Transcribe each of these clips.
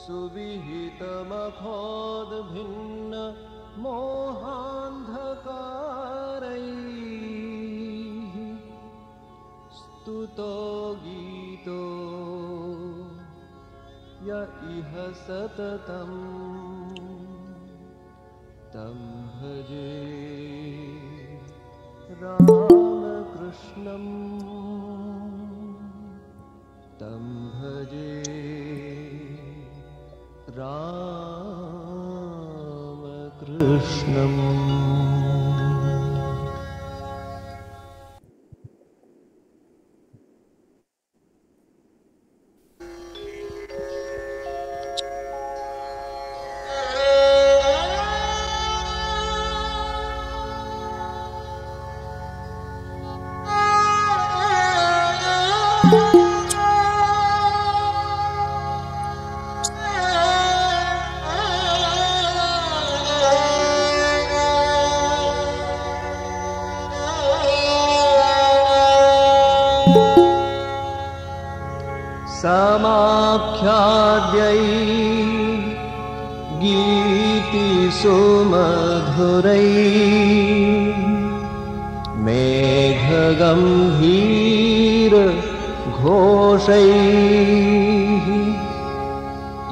सुविहितमखोद्भिन्न मोहान्धकारैः स्तुतो गीतो य इह सततं तं भजे रामकृष्णं तं भजे रामकृष्णम्। समाख्याद्यै गीतिसुमधुरै मेघगम्भीर घोषैः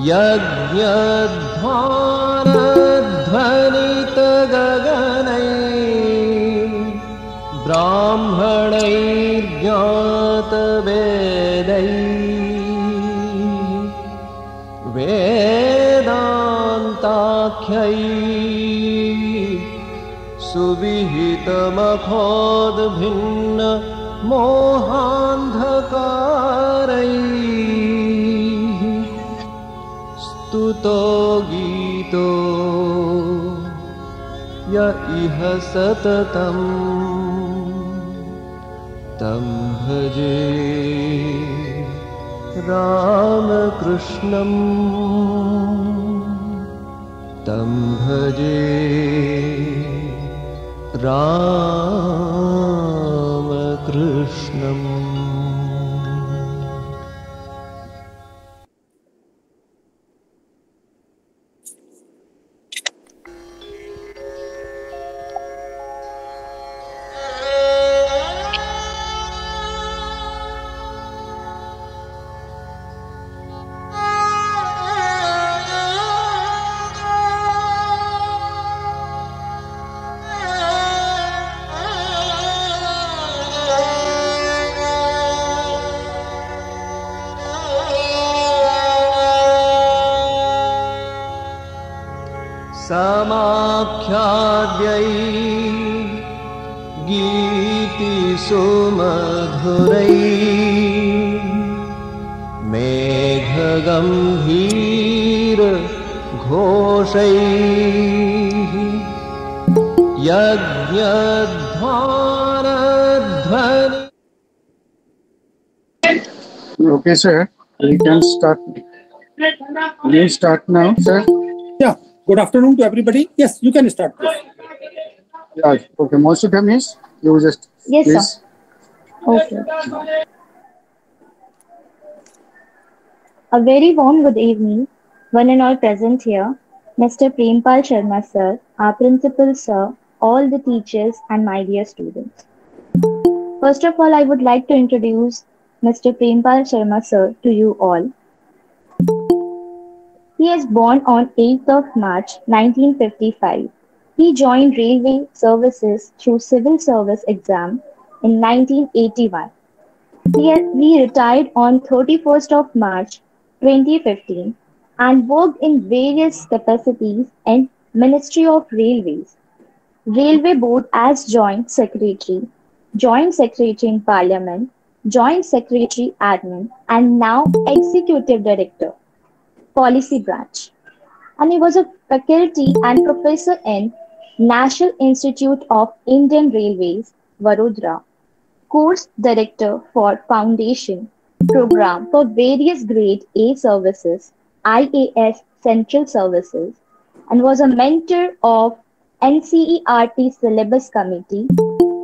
यज्ञध्वानध्वनितगगनैः ब्राह्मणैर्ज्ञातवेदैः वेदान्ताख्यैः सुविहितमखोद्भिन्न मोहान्धकारैः स्तुतो गीतो य इह सततं तं भजे रामकृष्णं तं भजे रामकृष्णम्। समाख्याद्यै गीतिसुमधुरै मेघगम्भीर घोषैः यज्ञध्वानध्वनि। Okay, sir. We can start. Will you start now, sir? Yeah. Good afternoon to everybody. Yes, you can start. Yeah. Okay. Most of them is you just. Yes, please. sir. Okay. A very warm good evening, one and all present here. Mr. Prempal Sharma, sir, our principal, sir, all the teachers, and my dear students. First of all, I would like to introduce Mr. Prempal Sharma, sir, to you all. He was born on 8th of March 1955. He joined railway services through civil service exam in 1981. He retired on 31st of March 2015 and worked in various capacities in Ministry of Railways, Railway Board as Joint Secretary in Parliament, Joint Secretary Admin, and now Executive Director, Policy Branch. And he was a faculty and professor in National Institute of Indian Railways, Vadodara, course director for Foundation Program for various Grade A services, IAS Central Services, and was a mentor of NCERT Syllabus Committee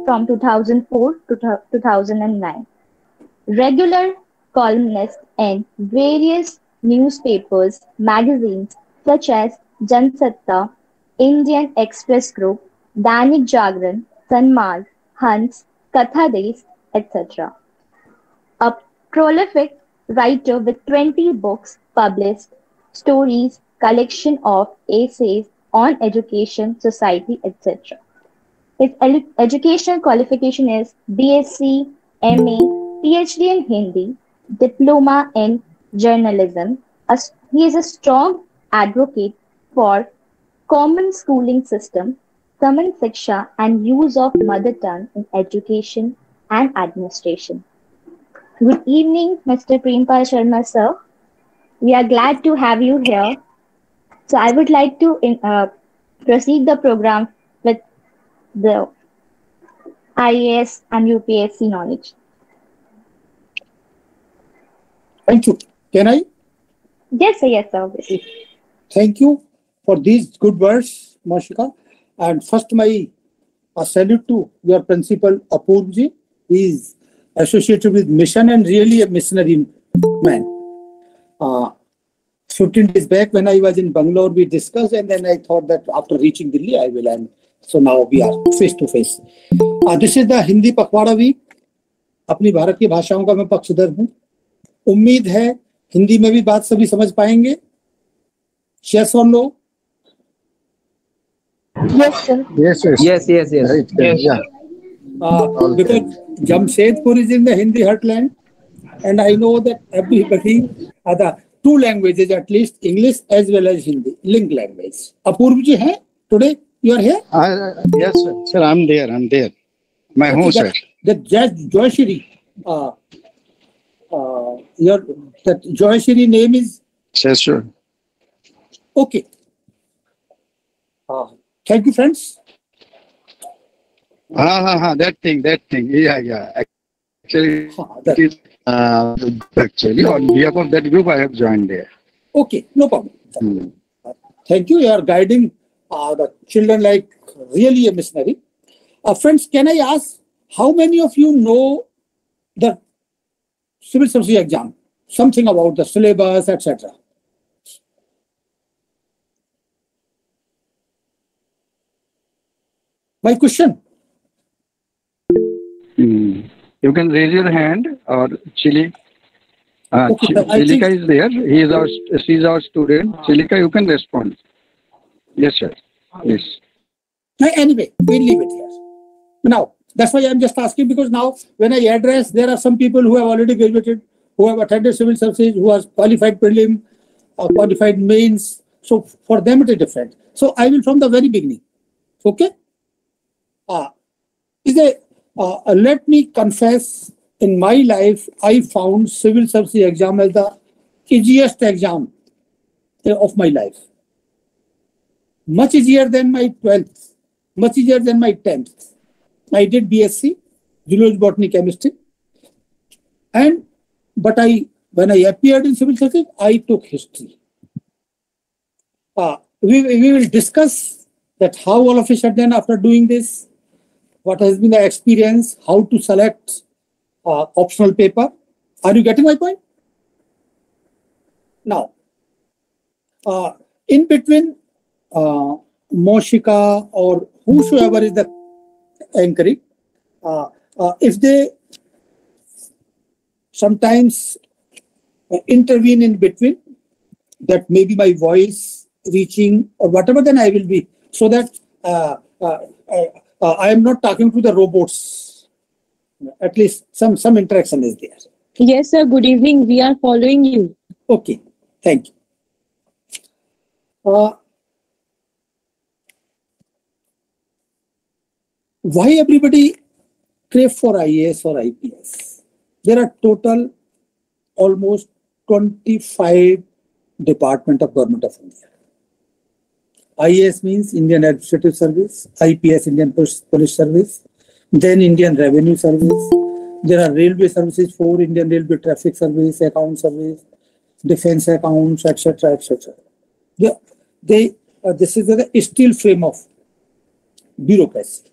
from 2004 to 2009. Regular columnist in various newspapers, magazines such as Jansatta, Indian Express Group, Dainik Jagran, Sanmag, Hans, Katha Days, etc. A prolific writer with 20 books published, stories, collection of essays on education, society, etc. His educational qualification is BSc, MA, PhD in Hindi, Diploma in Journalism. He is a strong advocate for common schooling system, Saman Siksha and use of mother tongue in education and administration. Good evening, Mr. Prempal Sharma, sir. We are glad to have you here. So I would like to proceed the program with the IAS and UPSC knowledge. Thank you. Can I? Yes, sir. Yes, sir. Thank you for these good words, Moshika. And first, my salute to your principal, Apurji. He is associated with mission and really a missionary man. 15 days back when I was in Bangalore, we discussed, and then I thought that after reaching Delhi, I will end. So now we are face to face. This is the Hindi Pakhwada week. अपनी भारत की भाषाओं का मैं पक्षधर हूँ. उम्मीद है हिंदी में भी बात सभी समझ पाएंगे. Yes or no? Yes, sir. Yes. Right, yeah. Because Jamshedpur is in the Hindi heartland, and I know that everybody the two languages at least, English as well as Hindi, link language. Apurvji hai today? You are here? Yes, sir. Sir, I'm there. मैं हूँ sir. That Joy Shri, that Joy Shri name is? Yes, sir. Okay. Thank you, friends. That thing. Yeah. Actually, actually, on behalf of that group, I have joined there. Okay, no problem. Thank you. You are guiding the children like really a missionary. Friends, can I ask how many of you know the civil service exam? Something about the syllabus, etc. My question. You can raise your hand, or Chili. Okay, Chilika is there. She's our student. Chilika, you can respond. Yes, sir. Yes. Anyway, we'll leave it here. Now, that's why I'm just asking, because now when I address, there are some people who have already graduated, who have attended civil services, who have qualified prelim or qualified mains. So for them it is different. So I will from the very beginning. Okay? Let me confess, in my life, I found civil service exam as the easiest exam of my life. Much easier than my 12th, much easier than my 10th. I did BSc, Zoology, Botany, Chemistry. But when I appeared in civil service, I took history. We will discuss that how all of a sudden after doing this, what has been the experience, how to select optional paper. Are you getting my point? Now, in between Moshika or whosoever is the anchoring, if they sometimes intervene in between, that maybe my voice reaching or whatever, then I will be, so that I am not talking to the robots. At least some interaction is there. Yes, sir. Good evening. We are following you. Okay. Thank you. Why everybody crave for IAS or IPS? There are total almost 25 departments of Government of India. IAS means Indian Administrative Service, IPS Indian Police Service, then Indian Revenue Service. There are railway services for Indian Railway Traffic Service, Account Service, Defense Accounts, etc., etc. This is the steel frame of bureaucracy.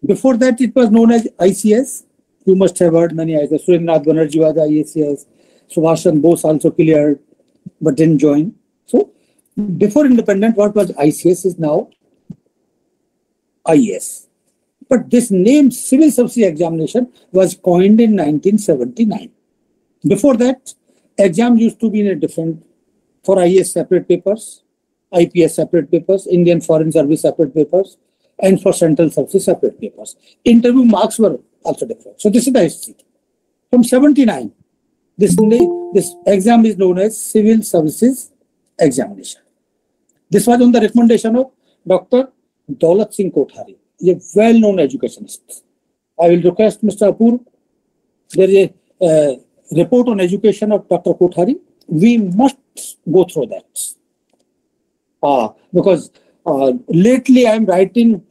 Before that, it was known as ICS, You must have heard many IAS. Surendranath Banerjee was IAS. Subhash Chandra Bose also cleared but didn't join. So before independent, what was ICS is now IAS. But this name Civil Service Examination was coined in 1979. Before that, exam used to be in a different, for IAS separate papers, IPS separate papers, Indian Foreign Service separate papers, and for Central Services separate papers. Interview marks were also different. So this is the history. From 79, this exam is known as Civil Services Examination. This was on the recommendation of Dr. Daulat Singh Kothari, a well-known educationist. I will request Mr. Apur, there is a report on education of Dr. Kothari. We must go through that. Because lately I am writing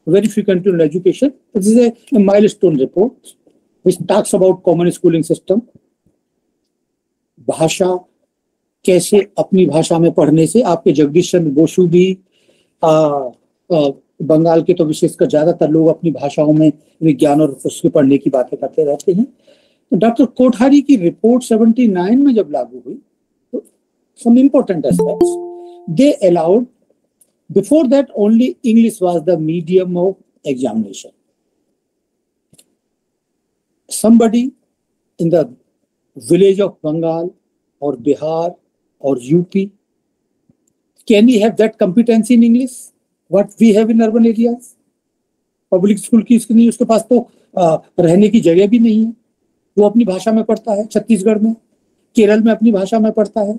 very frequently on education. This is a milestone report which talks about common schooling system. भाषा कैसे अपनी भाषा में पढ़ने से आपके जगदीश चंद्र बोसु भी बंगाल के तो विशेषकर ज्यादातर लोग अपनी भाषाओं में विज्ञान और उसके पढ़ने की बातें करते रहते हैं. तो डॉक्टर कोठारी की रिपोर्ट 79 में जब लागू हुई तो some important aspects they allowed. Before that only English was the medium of examination. Somebody in the village of Bengal or Bihar or UP, can we have that competency in English what we have in urban areas? Public school की इसकी नहीं, उसके पास तो रहने की जगह भी नहीं है. वो अपनी भाषा में पढ़ता है. छत्तीसगढ़ में, केरल में अपनी भाषा में पढ़ता है.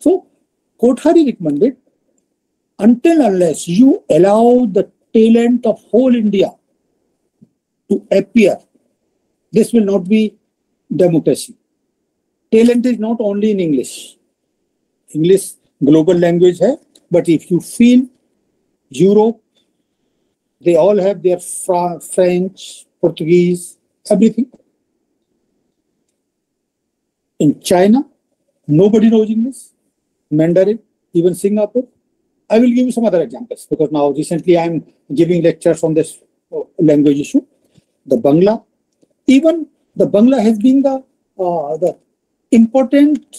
So Kothari recommended, until unless you allow the talent of whole India to appear, this will not be democracy. Talent is not only in English. English global language hai, but if you feel Europe, they all have their French, Portuguese, everything. In China, nobody knows English, Mandarin, even Singapore. I will give you some other examples because now recently I am giving lectures on this language issue. The Bangla, even the Bangla has been the important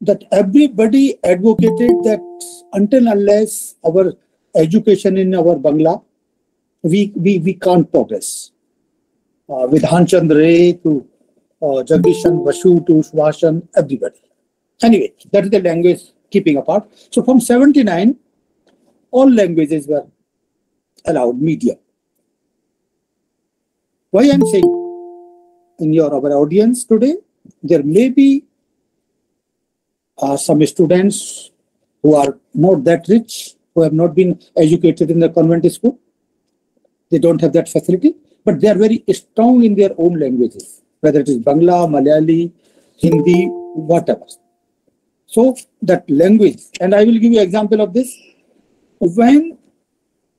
that everybody advocated that until unless our education in our Bangla, we can't progress. Vidhan Chandra Ray to Jagdish Chandra Basu to Subhash Chandra, everybody. Anyway, that is the language keeping apart. So from 79, all languages were allowed medium. Why I am saying in our audience today, there may be some students who are not that rich, who have not been educated in the convent school. They don't have that facility, but they are very strong in their own languages, whether it is Bangla, Malayali, Hindi, whatever. So that language, and I will give you an example of this. When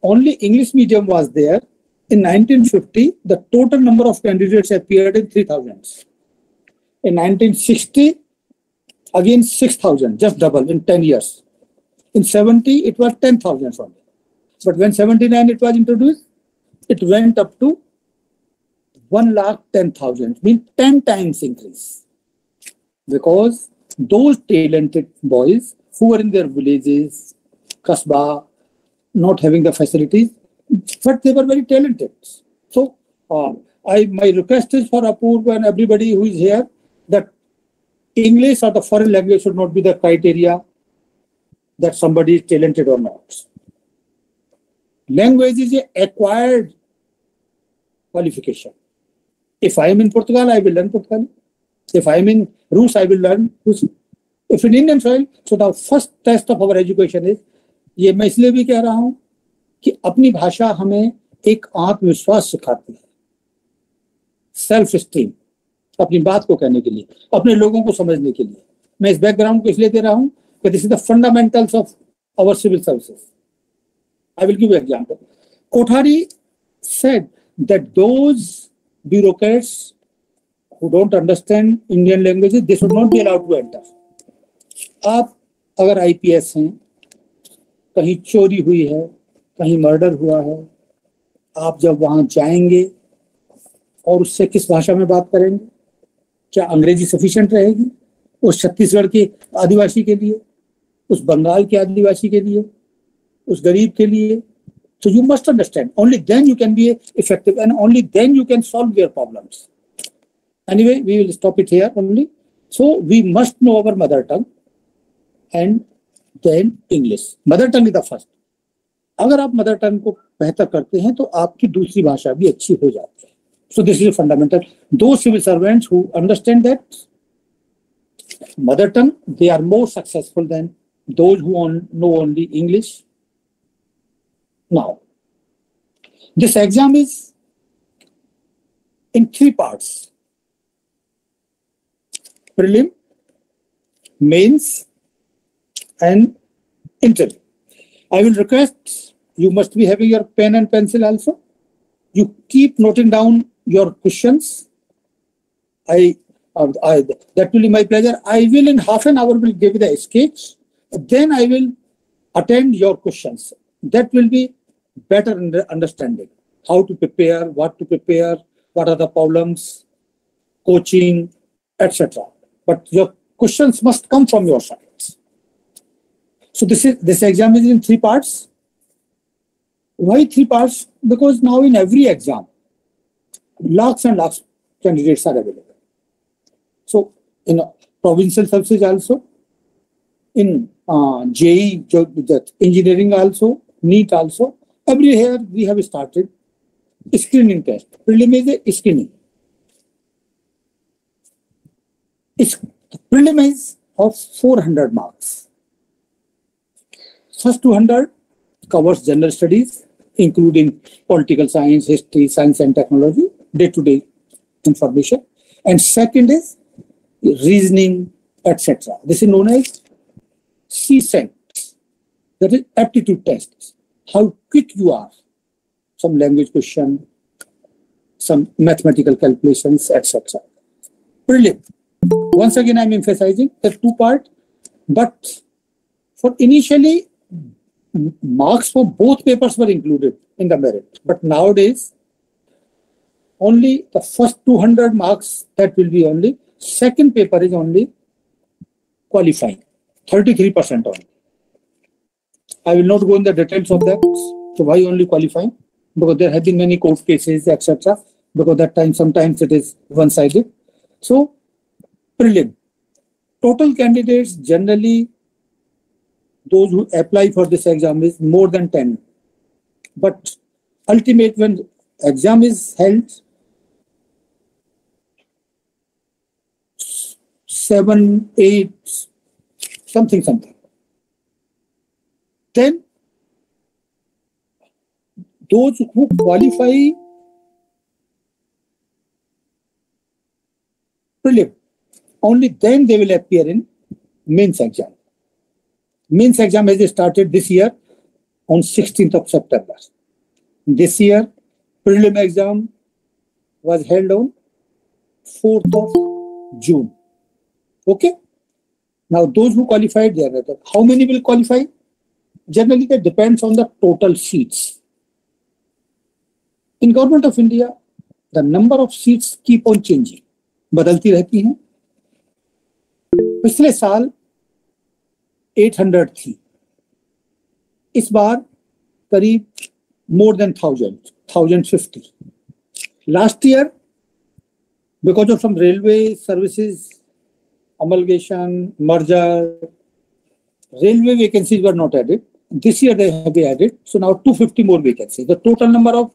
only English medium was there, in 1950, the total number of candidates appeared in 3,000. In 1960, again 6,000, just double in 10 years. In 70, it was 10,000 only. But when 79 it was introduced, it went up to 1,10,000, means 10 times increase. Because those talented boys who were in their villages, Kasbah, not having the facilities, but they were very talented. So my request is for Apurva and everybody who is here that English or the foreign language should not be the criteria that somebody is talented or not. Language is an acquired qualification. If I am in Portugal, I will learn Portugal. If I am in Rus, I will learn Rus. If in Indian soil, so the first test of our education is, ये मैं इसलिए भी कह रहा हूं कि अपनी भाषा हमें एक आत्मविश्वास सिखाती है, सेल्फ स्टीम, अपनी बात को कहने के लिए, अपने लोगों को समझने के लिए. मैं इस बैकग्राउंड को इसलिए दे रहा हूं कि this is the fundamentals of our civil services. I will give you an example. Kothari said that those bureaucrats who don't understand Indian languages, they should not be allowed to enter. आप अगर IPS हैं, कहीं चोरी हुई है, कहीं murder हुआ है, आप जब वहां जाएंगे और उससे किस भाषा में बात करेंगे? क्या अंग्रेजी सफिशिएंट रहेगी उस छत्तीसगढ़ के आदिवासी के लिए, उस बंगाल के आदिवासी के लिए, उस गरीब के लिए? So you must understand. Only then you can be effective, and only then you can solve your problems. Anyway, we will stop it here only. So we must know our mother tongue and then English. Mother tongue is the first. अगर आप mother tongue को बेहतर करते हैं तो आपकी दूसरी भाषा भी अच्छी हो जाती है. So this is a fundamental. Those civil servants who understand that mother tongue, they are more successful than those who know only English. Now, this exam is in 3 parts: prelim, mains, and interview. I will request you must be having your pen and pencil also. You keep noting down your questions. That will be my pleasure. I will in half an hour will give the sketch. Then I will attend your questions. That will be better understanding how to prepare, what are the problems, coaching, etc. But your questions must come from your side. So this exam is in 3 parts. Why 3 parts? Because now in every exam, lakhs and lakhs candidates are available. So in provincial services also, in JE, engineering also, NEET also, everywhere we have started screening test. Prelim is a screening. Prelim is of 400 marks. First 200 covers general studies, including political science, history, science and technology, day-to-day information. And second is reasoning, etc. This is known as CSET, that is aptitude tests. How quick you are, some language question, some mathematical calculations, etc. Prelim. Once again, I'm emphasizing the 2 part, but for initially, marks for both papers were included in the merit. But nowadays, only the first 200 marks, that will be only. Second paper is only qualifying, 33% only. I will not go in the details of that. So why only qualifying? Because there have been many court cases, etc. Because that time, sometimes it is one-sided. So prelim. Total candidates, generally, those who apply for this exam is more than 10. But ultimate, when exam is held, 7, 8, something. Then those who qualify prelim, only then they will appear in mains exam. Mains exam has started this year on 16th of September. This year, prelim exam was held on 4th of June. Okay? Now, those who qualified, they are how many will qualify? Generally, that depends on the total seats. In Government of India, the number of seats keep on changing. बदलती रहती हैं. पिछले साल 800 थी. इस बार करीब more than 1050. Last year, because of some railway services, amalgamation, merger, railway vacancies were not added. This year they have been added. So now 250 more vacancies. The total number of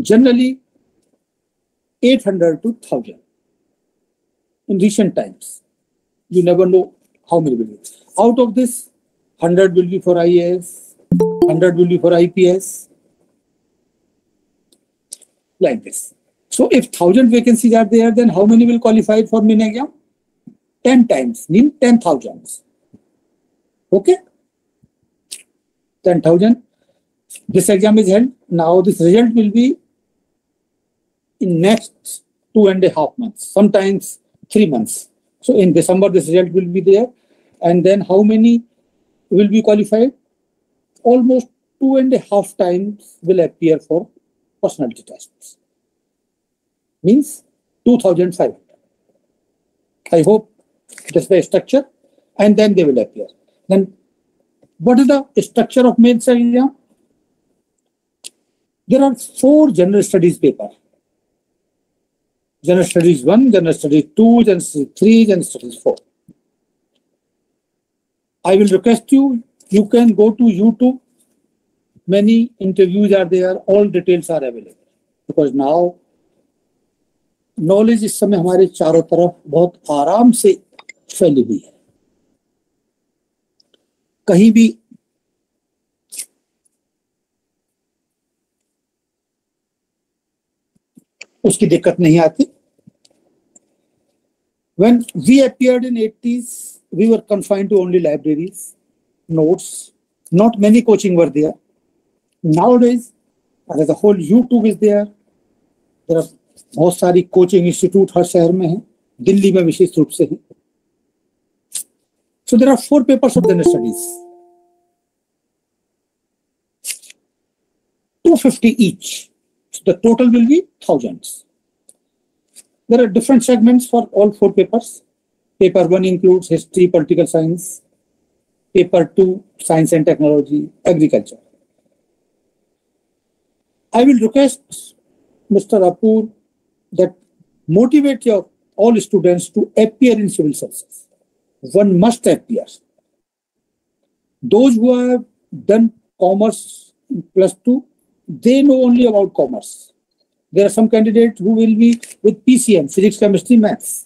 generally 800 to 1000. In recent times, you never know how many will be. Out of this, 100 will be for IAS, 100 will be for IPS, like this. So if 1000 vacancies are there, then how many will qualify for main exam? 10 times, mean 10,000. Okay? 10,000. This exam is held. Now this result will be in next 2.5 months, sometimes 3 months. So in December, this result will be there. And then how many will be qualified? Almost 2.5 times will appear for personality tests. means 2,500. I hope that's the structure, and then they will appear. Then what is the structure of mains exam? There are 4 general studies papers. General Studies 1, General Studies 2, General Studies 3, General Studies 4. I will request you, you can go to YouTube. Many interviews are there, all details are available. Because now, knowledge इस समय हमारे चारों तरफ बहुत आराम से फैली हुई है. कहीं भी उसकी दिक्कत नहीं आती. When we appeared in 80s, we were confined to only libraries, notes. Not many coaching were there. Nowadays, as a whole, YouTube is there. There are बहुत सारी कोचिंग इंस्टीट्यूट हर शहर में है. दिल्ली में विशेष रूप से है. So there are 4 papers of general studies. 250 each. So the total will be thousands. There are different segments for all 4 papers. Paper 1 includes history, political science. Paper 2, science and technology, agriculture. I will request Mr. Apur that motivate your all students to appear in civil services. One must appear. Those who have done commerce in +2, they know only about commerce. There are some candidates who will be with PCM, physics, chemistry, maths.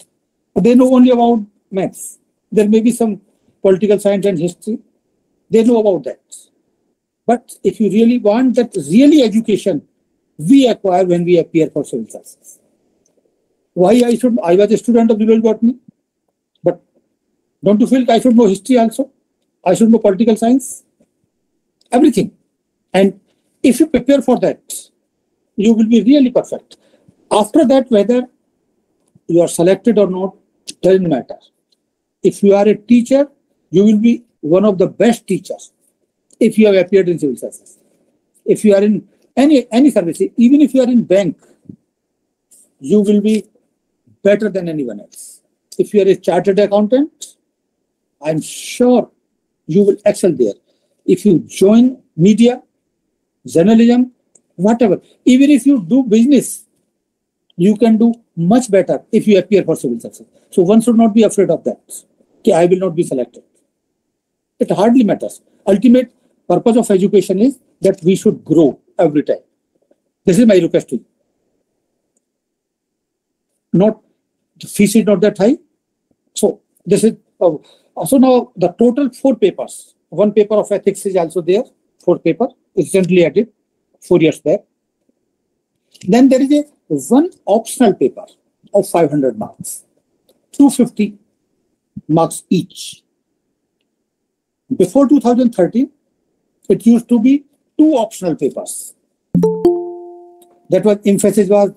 They know only about maths. There may be some political science and history. They know about that. But if you really want that really education, we acquire when we appear for civil services. Why I was a student of Rural Botany, but don't you feel I should know history also? I should know political science? Everything. And if you prepare for that, you will be really perfect. After that, whether you are selected or not, doesn't matter. If you are a teacher, you will be one of the best teachers if you have appeared in civil services. If you are in any service, even if you are in bank, you will be better than anyone else. If you are a chartered accountant, I'm sure you will excel there. If you join media, journalism, whatever, even if you do business, you can do much better if you appear for civil services. So one should not be afraid of that. Okay, I will not be selected. It hardly matters. Ultimate purpose of education is that we should grow every time. This is my request to you. Not, the fees is not that high. So this is, also now the total 4 papers. 1 paper of ethics is also there. 4 paper is recently added 4 years back. Then there is a 1 optional paper of 500 marks. 250 marks each. Before 2013, it used to be 2 optional papers. That was emphasis was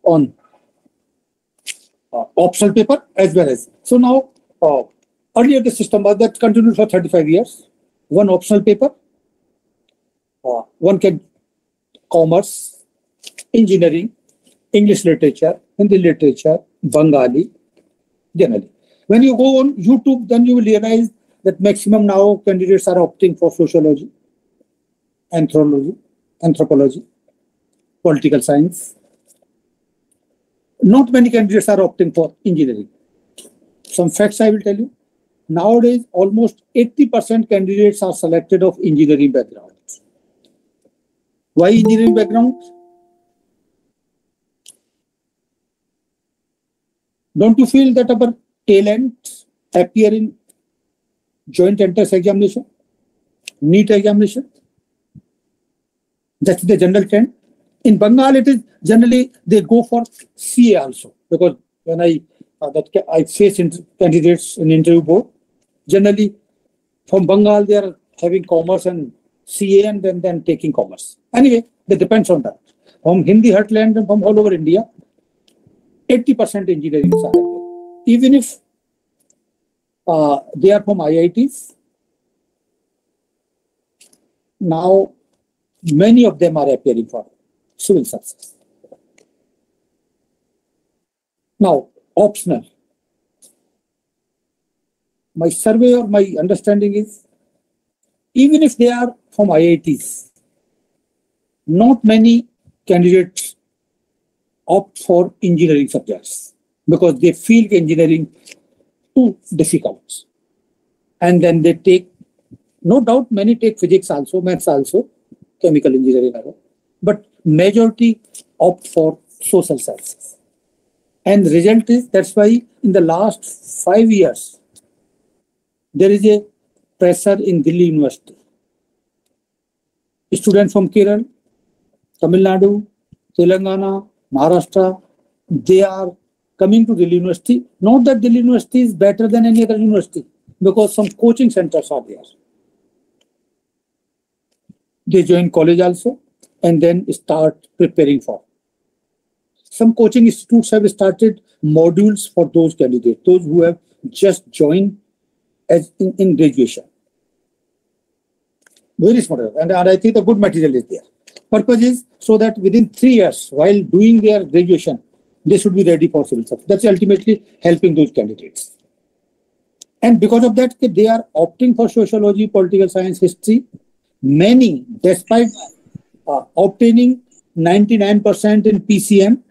on optional paper as well as. So now, earlier the system was that continued for 35 years. 1 optional paper, 1 can commerce, engineering, English literature, Hindi literature, Bengali, generally. When you go on YouTube, then you will realize that maximum now candidates are opting for sociology, anthropology, political science. Not many candidates are opting for engineering. Some facts I will tell you. Nowadays, almost 80% candidates are selected of engineering background. Why engineering background? Don't you feel that our talent appear in joint entrance examination, NEET examination? That's the general trend. In Bengal, it is generally they go for CA also, because when I face candidates in interview board, generally from Bengal they are having commerce and CA and then taking commerce. Anyway, that depends on that. From Hindi heartland and from all over India, 80% engineering are there. Even if they are from IITs, now many of them are appearing for civil services. Now, optional. My survey or my understanding is, even if they are from IITs, not many candidates opt for engineering subjects because they feel engineering too difficult. And then they take, no doubt many take physics also, maths also, chemical engineering also, but majority opt for social sciences. And the result is, that's why in the last 5 years, there is a pressure in Delhi University. Students from Kerala, Tamil Nadu, Telangana, Maharashtra, they are coming to Delhi University. Not that Delhi University is better than any other university, because some coaching centers are there. They join college also and then start preparing for. Some coaching institutes have started modules for those candidates, those who have just joined as in graduation. Very smart, and I think the good material is there. Purpose is so that within 3 years, while doing their graduation, they should be ready for civil service. That's ultimately helping those candidates. And because of that, they are opting for sociology, political science, history. Many, despite obtaining 99% in PCM,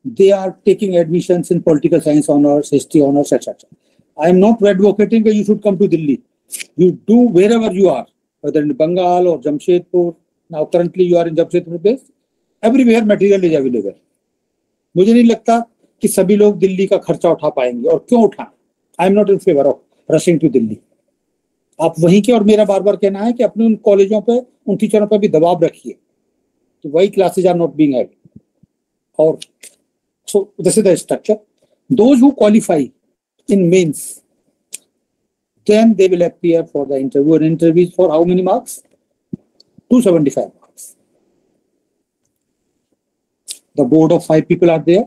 they are taking admissions in political science honors, history honors, etc. I am not advocating that you should come to Delhi. You do wherever you are, whether in Bengal or Jamshedpur. Now currently you are in Jamshedpur base. Everywhere material is available. मुझे नहीं लगता कि सभी लोग दिल्ली का खर्चा उठा पाएंगे, और क्यों उठाएं? I am not in favour of rushing to Delhi. आप वहीं के, और मेरा बार बार कहना है कि अपने उन कॉलेजों पे, उन टीचरों पे भी दबाव रखिए कि वही classes are not being held. और so this is the structure. Those who qualify in mains, then they will appear for the interview, and interviews for how many marks? 275 marks. The board of 5 people are there.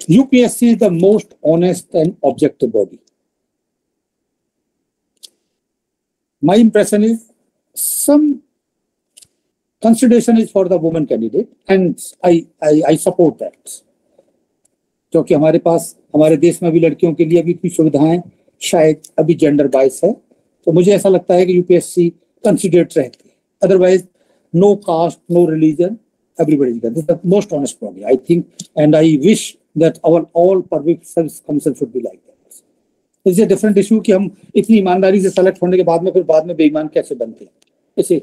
UPSC is the most honest and objective body. My impression is some consideration is for the woman candidate, and I support that. क्योंकि हमारे पास, हमारे देश में भी लड़कियों के लिए अभी कुछ सुविधाएं शायद अभी जेंडर बाइस है, तो मुझे ऐसा लगता है कि यूपीएससी कंसिडरेट रहती है. Otherwise no caste, no religion, everybody this is the most honest body I think, and I wish that our all public service commission should be like that. It's a different issue कि हम इतनी ईमानदारी से select होने के बाद में फिर बाद में बेईमान कैसे बनते हैं. इसे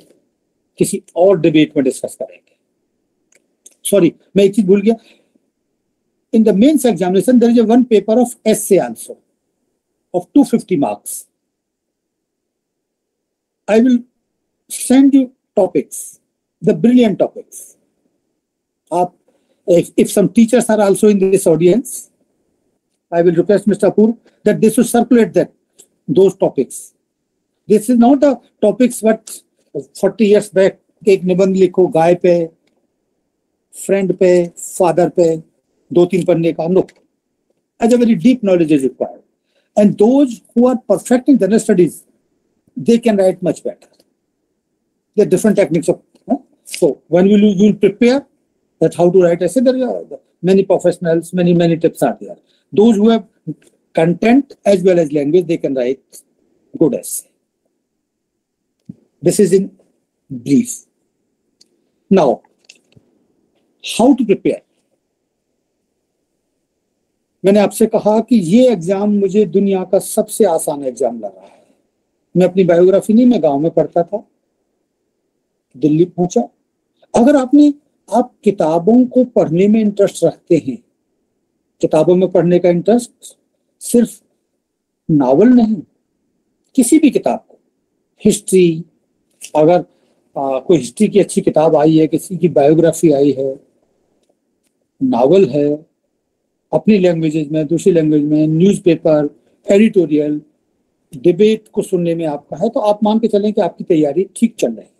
किसी और डिबेट में डिस्कस करेंगे. सॉरी, मैं एक चीज भूल गया. In the mains examination, there is a one paper of essay also of 250 marks. I will send you topics, the brilliant topics. If some teachers are also in this audience, I will request Mr. Apur that they should circulate those topics. This is not the topics what 40 years back, एक निबंध लिखो गाय पे, friend पे, father पे, 2-3 पन्ने का. No, as a very deep knowledge is required, and those who are perfecting general studies, they can write much better. There are different techniques of. So when you will prepare that how to write essay, there are many professionals, many tips are there. Those who have content as well as language, they can write good essay. This is in brief. Now, how to prepare? मैंने आपसे कहा कि ये exam मुझे दुनिया का सबसे आसान एग्जाम लगा है. मैं अपनी बायोग्राफी नहीं, मैं गांव में पढ़ता था, दिल्ली पहुंचा. अगर आप किताबों को पढ़ने में इंटरेस्ट रखते हैं, किताबों में पढ़ने का इंटरेस्ट सिर्फ नावल नहीं, किसी भी किताब को, हिस्ट्री, अगर कोई हिस्ट्री की अच्छी किताब आई है, किसी की बायोग्राफी आई है, नावल है, अपनी लैंग्वेजेस में, दूसरी लैंग्वेज में, न्यूज़पेपर, एडिटोरियल, डिबेट को सुनने में आपका है, तो आप मान के चलें कि आपकी तैयारी ठीक चल रही है.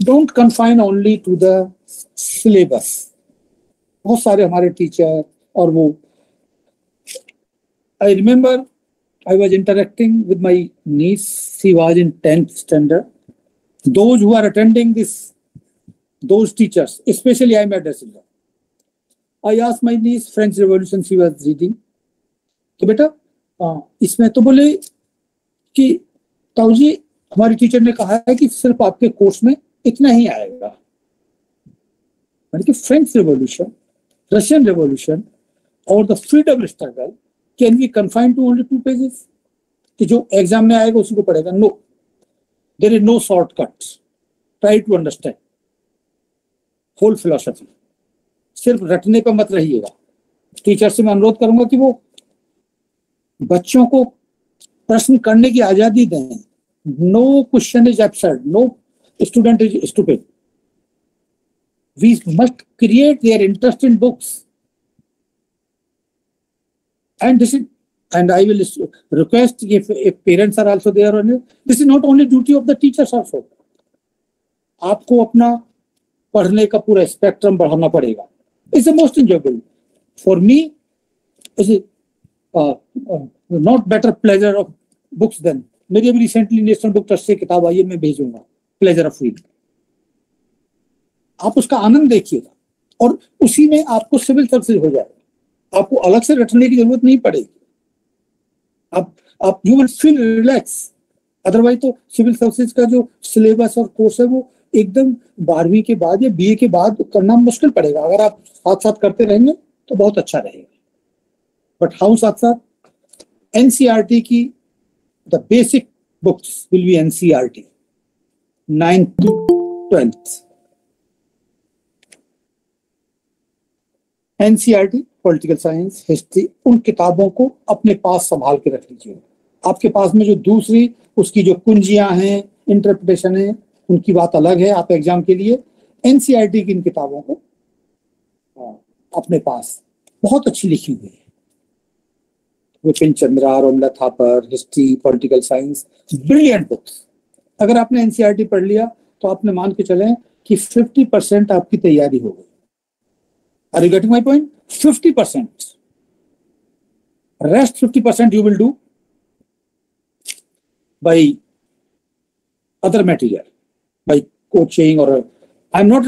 Don't confine only to the syllabus. बहुत सारे हमारे टीचर और वो, I remember I was interacting with my niece. She was in 10th standard. those who are attending this, those teachers, especially I am addressing them. I asked my niece French Revolution, she was reading. कि बेटा इसमें तो बोले कि ताऊ जी हमारी teacher ने कहा है कि सिर्फ आपके कोर्स में इतना ही आएगा. मैंने कि फ्रेंच रेवोल्यूशन, रशियन रेवोल्यूशन और the freedom struggle can be confined to only 2 pages, कि जो एग्जाम में आएगा उसी को पढ़ेगा. No, there is no shortcut. Try to understand whole philosophy. सिर्फ रटने पर मत रहिएगा. टीचर से मैं अनुरोध करूंगा कि वो बच्चों को प्रश्न करने की आजादी दें. No question is absurd, no student is stupid. We must create their interest in books. And this is, and I will request if parents are also there on it, this is not only duty of the teachers also. आपको अपना पढ़ने का पूरा spectrum बढ़ाना पड़ेगा. It's the most enjoyable for me. Is it not better pleasure of books than? मेरी अभी recently national book trust से किताब आई है, मैं भेजूंगा, प्लेजर ऑफ रीडिंग. आप उसका आनंद देखिएगा और उसी में आपको सिविल सर्विस हो जाएगा. आपको अलग से रटने की जरूरत नहीं पड़ेगी. आप you will feel relax. Otherwise तो सिविल सर्विसेज का जो सिलेबस और कोर्स है वो एकदम 12वीं के बाद या बीए के बाद करना मुश्किल पड़ेगा. अगर आप साथ साथ करते रहेंगे तो बहुत अच्छा रहेगा. बट हाउ साथ साथ एनसीईआरटी की the basic books will be NCERT 9th to 12th. NCERT, political science, history, उन किताबों को अपने पास संभाल के रख लीजिए. आपके पास में जो दूसरी उसकी जो कुंजियां हैं, इंटरप्रिटेशन है, उनकी बात अलग है. आप एग्जाम के लिए एनसीईआरटी की इन किताबों को अपने पास बहुत अच्छी लिखी हुई है. Vipin Chandra, Romila Thapar, history, political science, brilliant books. अगर आपने एनसीईआरटी पढ़ लिया तो आपने मान के चलें कि 50% आपकी तैयारी हो गई. Are you getting my point? 50%. Rest 50% you will do by other material, by coaching or I'm not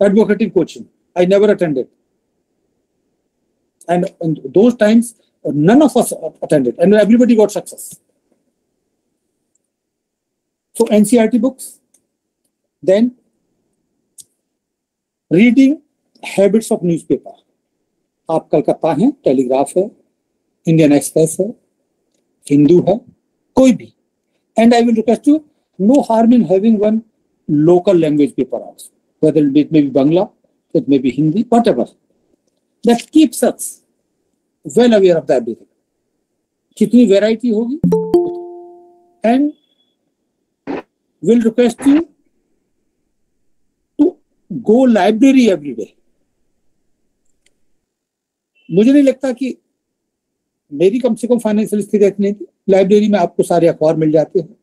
advocating coaching. I never attended. And in those times, none of us attended and everybody got success. So NCERT books, then reading habits of newspaper. आप कलकत्ता हैं, telegraph है, Indian express है, हिंदू है, कोई भी. And I will request you, no harm in having one local language paper also, whether it may be Bangla, it may be Hindi, whatever. That keeps us well aware of the everything. कितनी variety होगी. And will request you to go library every day. मुझे नहीं लगता कि मेरी कम से कम financial स्थिति इतनी थी. लाइब्रेरी में आपको सारे अखबार मिल जाते हैं,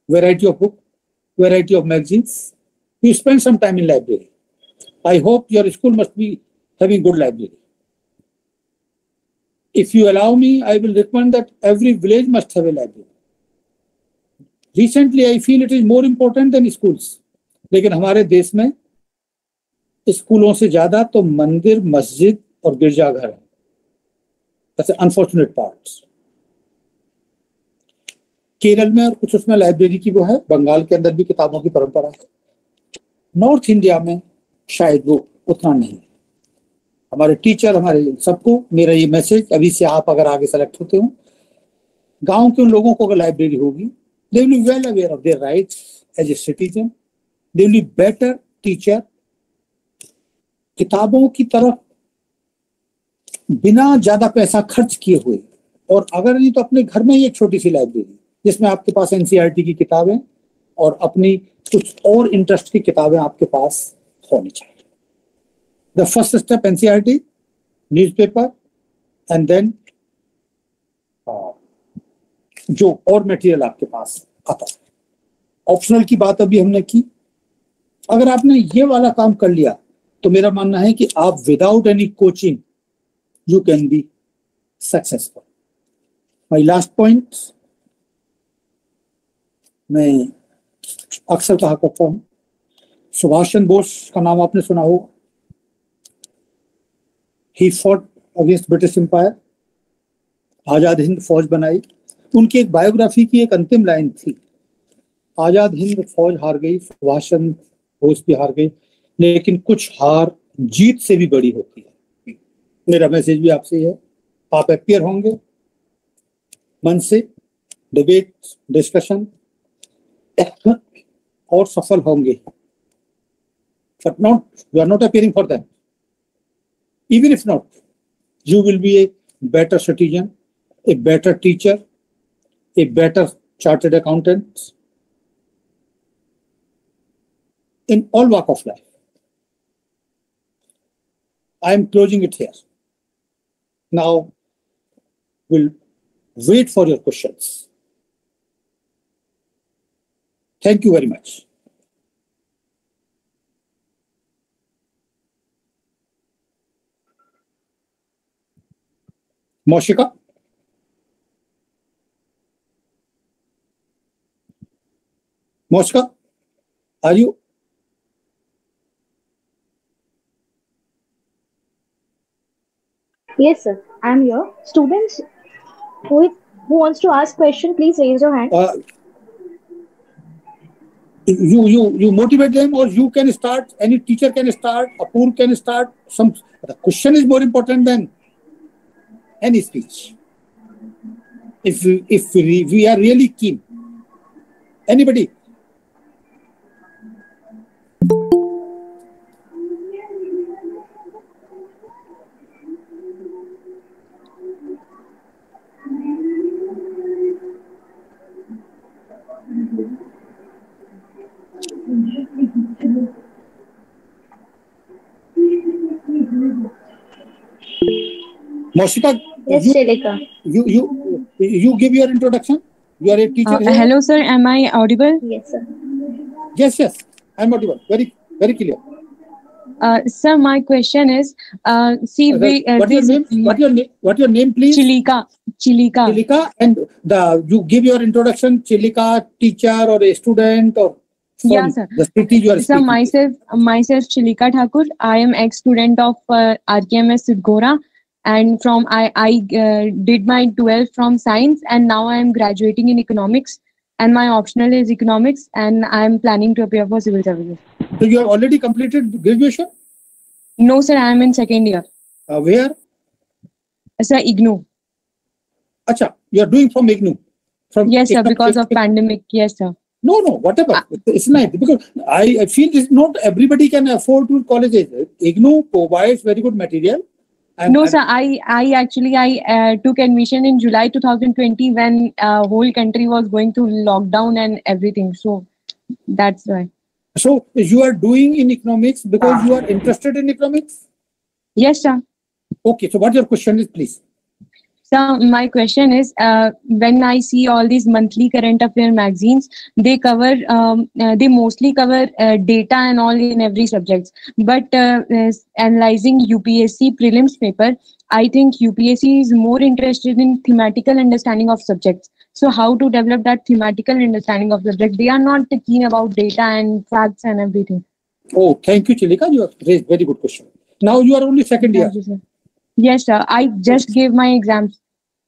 variety of book, variety of magazines. You spend some time in library. I hope your school must be having good library. If you allow me, I will recommend that every village must have a library. Recently I feel it is more important than schools. लेकिन हमारे देश में स्कूलों से ज्यादा तो मंदिर, मस्जिद और गिरजाघर है. That's an unfortunate part. Kerala में और कुछ उसमें लाइब्रेरी की वो है. बंगाल के अंदर भी किताबों की परंपरा है. नॉर्थ इंडिया में शायद वो उतना नहीं है. हमारे टीचर, हमारे सबको मेरा ये मैसेज अभी से, आप अगर आगे सेलेक्ट होते हो, गांव के उन लोगों को अगर लाइब्रेरी होगी, they will be well aware of their rights as a citizen. They will be better teacher. किताबों की तरफ बिना ज्यादा पैसा खर्च किए हुए, और अगर नहीं तो अपने घर में ही एक छोटी सी लाइब्रेरी जिसमें आपके पास एनसीईआरटी की किताबें और अपनी कुछ और इंटरेस्ट की किताबें आपके पास होनी चाहिए. The first step NCERT, newspaper, and then जो और मटेरियल आपके पास आता है. ऑप्शनल की बात अभी हमने की. अगर आपने ये वाला काम कर लिया तो मेरा मानना है कि आप without any coaching you can be successful. My last point, मैं अक्सर कहा करता हूं, सुभाष चंद्र बोस का नाम आपने सुना होगा. He fought against British Empire. Azad Hind फौज बनाई. उनकी एक बायोग्राफी की एक अंतिम लाइन थी, आजाद हिंद फौज हार गई, सुभाष चंद्र बोस भी हार गए, लेकिन कुछ हार जीत से भी बड़ी होती है. मेरा मैसेज भी आपसे है, आप अपियर होंगे मन से, डिबेट डिस्कशन और सफल होंगे, but not, you are not appearing for that. Even if not, you will be a better citizen, a better teacher, a better chartered accountant in all walk of life. I am closing it here. Now, we'll wait for your questions. Thank you very much. Moshika? Moshika, are you? Yes, sir. I'm here. Students who wants to ask question, please raise your hand. You motivate them, or you can start. Any teacher can start. Apur can start. The question is more important than any speech. If we are really keen. Anybody? Moshika, Yes, Shalika. you give your introduction. You are a teacher. Here. Hello, sir. Am I audible? Yes, sir. Yes. I'm audible. Very clear. Sir, my question is, see, What your name? What your name, please? Chilika. Chilika, and you give your introduction. Chilika, teacher or a student, or Yeah, sir. the city you are Sir, speaking. myself, Chilika Thakur. I am ex-student of RKMS Sidgora, and from I did my 12th from science, and now I am graduating in economics, and my optional is economics, and I am planning to appear for civil services. So you have already completed graduation? No, sir, I am in second year. Where? Sir, IGNOU. Acha, you are doing from IGNOU? From Yes, sir, because of pandemic. Yes, sir. No, whatever. It's nice because I feel it's not everybody can afford to colleges. IGNOU provides very good material. No, sir. I took admission in July 2020 when whole country was going through lockdown and everything. So that's why. So you are doing in economics because you are interested in economics? Yes, sir. Okay. So what your question is, please? So my question is, when I see all these monthly current affair magazines, they mostly cover data and all in every subject. But analyzing UPSC prelims paper, I think UPSC is more interested in thematical understanding of subjects. So how to develop that thematical understanding of subject? They are not keen about data and facts and everything. Oh, thank you, Chilika. You have raised very good question. Now you are only second year. Thank you, sir. Yes, sir. I just gave my exams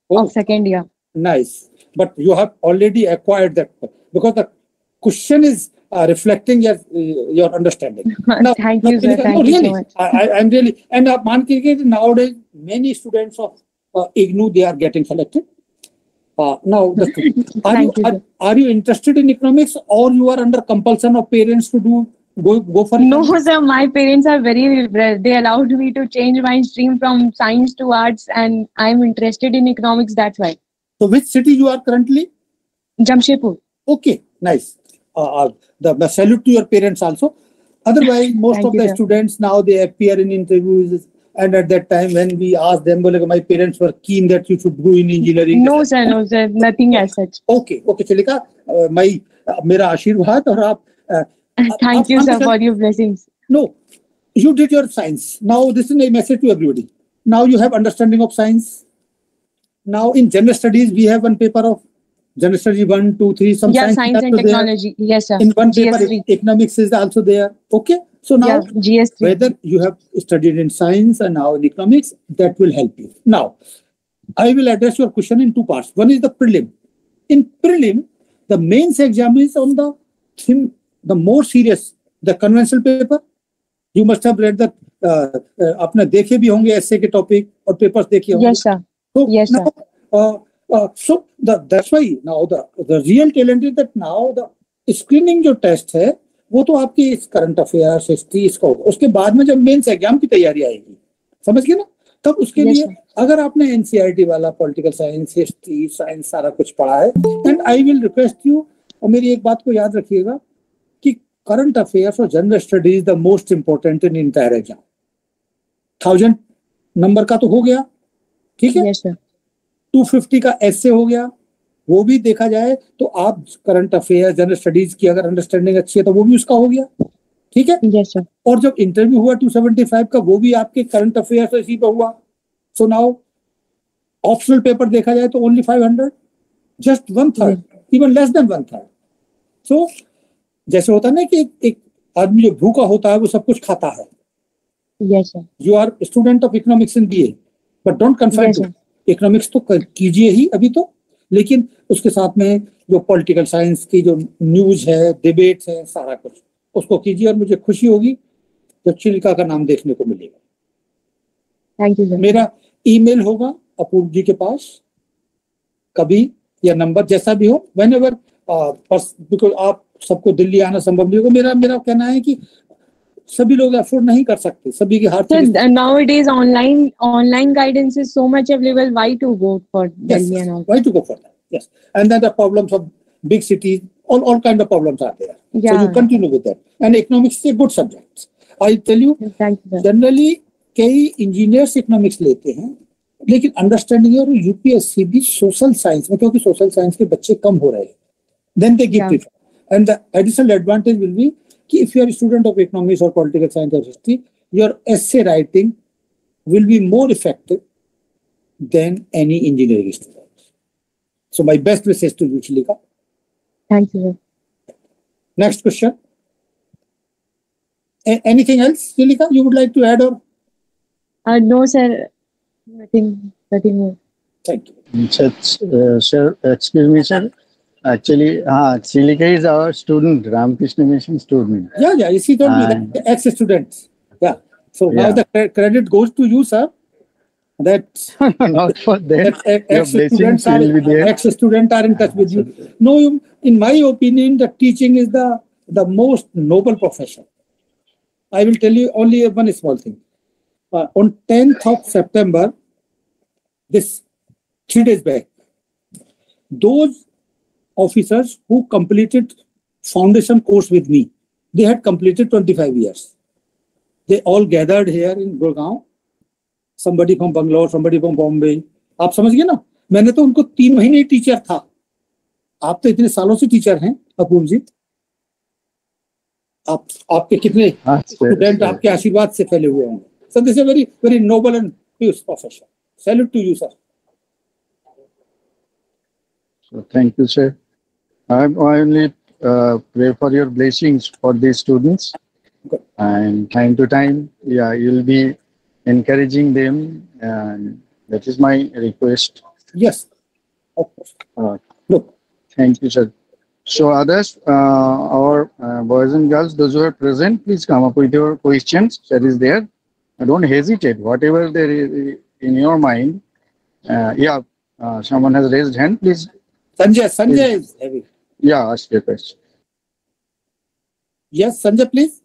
of second year. Nice. But you have already acquired that because the question is reflecting your understanding. Now, Thank you, sir. Thank you so much. I'm really, and nowadays many students of IGNOU, they are getting selected. Now, are you interested in economics, or you are under compulsion of parents to go for it? No, sir. My parents are very liberal. They allowed me to change my stream from science to arts, and I'm interested in economics. That's why. So, which city you are currently? Jamshedpur. Okay, nice. The salute to your parents also. Otherwise, most of the students now they appear in interviews. And at that time, when we asked them, my parents were keen that you should go in engineering. No, sir. Nothing as such. Okay, Chalika. Mera Ashirwad aur aap. Thank you, sir, for your blessings. No, you did your science. Now, this is a message to everybody. Now you have understanding of science. Now, in general studies, we have one paper of General Study 1, 2, 3, some Yeah, science science is and also there. technology. Yes, sir. In one paper, GS3. economics is also there. Okay. So now, Yeah, GS3. whether you have studied in science and now in economics, that will help you. Now, I will address your question in two parts. One is the prelim. In prelim, the mains exam is on the theme, the more serious, the conventional paper. You must have read that. अपने देखे भी होंगे ऐसे के topic और papers देखे होंगे. Yes, sir. So Yes, sir. now, so that's why now the real talent is that now the screening जो टेस्ट है वो तो आपकी करंट अफेयर्स हिस्ट्री इसका होगा. उसके बाद में जब मेंस एग्जाम की तैयारी आएगी, समझ गए ना, तब उसके Yes, लिए sir. अगर आपने एनसीईआरटी वाला पॉलिटिकल साइंस हिस्ट्री साइंस सारा कुछ पढ़ा है, and I will request you, और मेरी एक बात को याद रखिएगा कि करंट अफेयर्स और general studies the most important in entire exam. 1000 number का तो हो गया, ठीक है. Yes, sir. 250 का ऐसे हो गया, वो भी देखा जाए तो आप करंट अफेयर जनरल स्टडीज की अगर अंडरस्टैंडिंग अच्छी है तो वो भी उसका हो गया, ठीक है. Yes, sir. और जब इंटरव्यू हुआ 275 का, वो भी आपके करंट अफेयर से इसी पे हुआ. सो नाउ ऑप्शनल पेपर देखा जाए तो only 500, just 1/3, even less than 1/3. सो जैसे होता है ना कि एक आदमी जो भूखा होता है वो सब कुछ खाता है. Yes, sir. You are student of economics in BA, but don't confine Yes, to sir. Economics. तो कीजिए ही अभी तो, लेकिन उसके साथ में जो पॉलिटिकल साइंस की जो न्यूज है, डिबेट्स है, सारा कुछ उसको कीजिए. और मुझे खुशी होगी जब चिलिका का नाम देखने को मिलेगा. Thank you, sir. मेरा ईमेल होगा अपूर्व जी के पास कभी, या नंबर जैसा भी हो, व्हेनेवर, बिकॉज आप सबको दिल्ली आना संभव नहीं होगा. मेरा कहना है कि सभी लोग अफोर्ड नहीं कर सकते, सभी के हाथ So nowadays online guidance is so much available. Why to go for Delhi and all? Why to go for that? Yes. And then the problems of big cities, all kind of problems are there. So Yeah. you continue with that. And economics is a good subject. I tell you, Thank you, sir. Generally कई engineers economics लेते हैं, लेकिन understanding और UPSC भी social science में, क्योंकि social science के बच्चे कम हो रहे हैं, then they give it. And the additional advantage will be कि if you are student of economics और पॉलिटिकल साइंस और history, your essay writing will be more effective than any engineering student. So my best wishes to you, Chilika. Thank you, sir. Next question. Anything else, Chilika, you would like to add or? No, sir. Nothing more. Thank you. Sir, excuse me, sir. Actually, Chilika is our student, Ramakrishna Mission student. Yeah, you see, told me that ex-students. Yeah. So now the credit goes to you, sir. That Not for them. Your blessings will be there. ex-student are in touch with you. No, in my opinion, the teaching is the most noble profession. I will tell you only one small thing. On 10th of September, this 3 days back, those officers who completed foundation course with me, they had completed 25 years. They all gathered here in Gurgaon. Somebody from Bangalore, somebody from Bombay. आप समझ गए ना? मैंने तो उनको 3 महीने teacher था. आप तो इतने सालों से टीचर हैं, अपूर्व जी. आपके कितने स्टूडेंट आपके आशीर्वाद से फैले हुए होंगे. So this is a very, very noble and pure profession. Salute to you, sir. So thank you, sir. I only pray for your blessings for these students. Good. And time to time, you'll be encouraging them, and that is my request. Yes, of course. Look, Thank you, sir. So others, our boys and girls, those who are present, please come up with your questions. That is there. Don't hesitate. Whatever there is in your mind. Someone has raised hand. Please. Sanjay is heavy. Yeah, ask your question. Yes, Sanjay, please.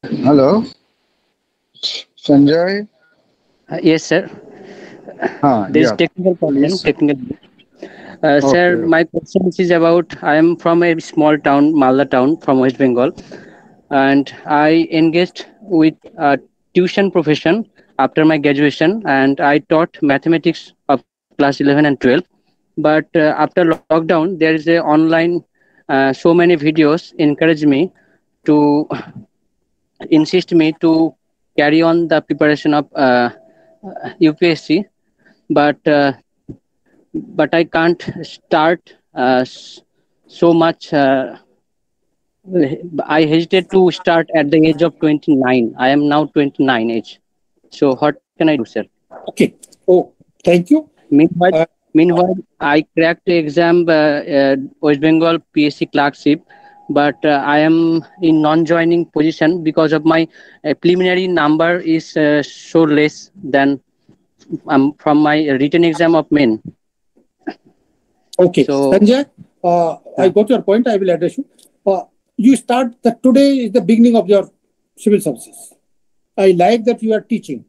Hello, Sanjay. Yes, sir. There is technical problem. Please. Sir, Okay. my question is about, I am from a small town, Malda town from West Bengal, and I engaged with a tuition profession after my graduation, and I taught mathematics of class 11 and 12. But after lockdown, there is a online, so many videos encourage me to insist me to carry on the preparation of UPSC, but I can't start so much. I hesitate to start at the age of 29. I am now 29 age. So what can I do, sir? Okay. Oh, thank you. Meanwhile, I cracked the exam West Bengal PSC clerkship, but I am in non-joining position because of my preliminary number is so less than from my written exam of main. Okay, So, Sanjay, I got your point. I will address you. You start that today is the beginning of your civil services. I like that you are teaching.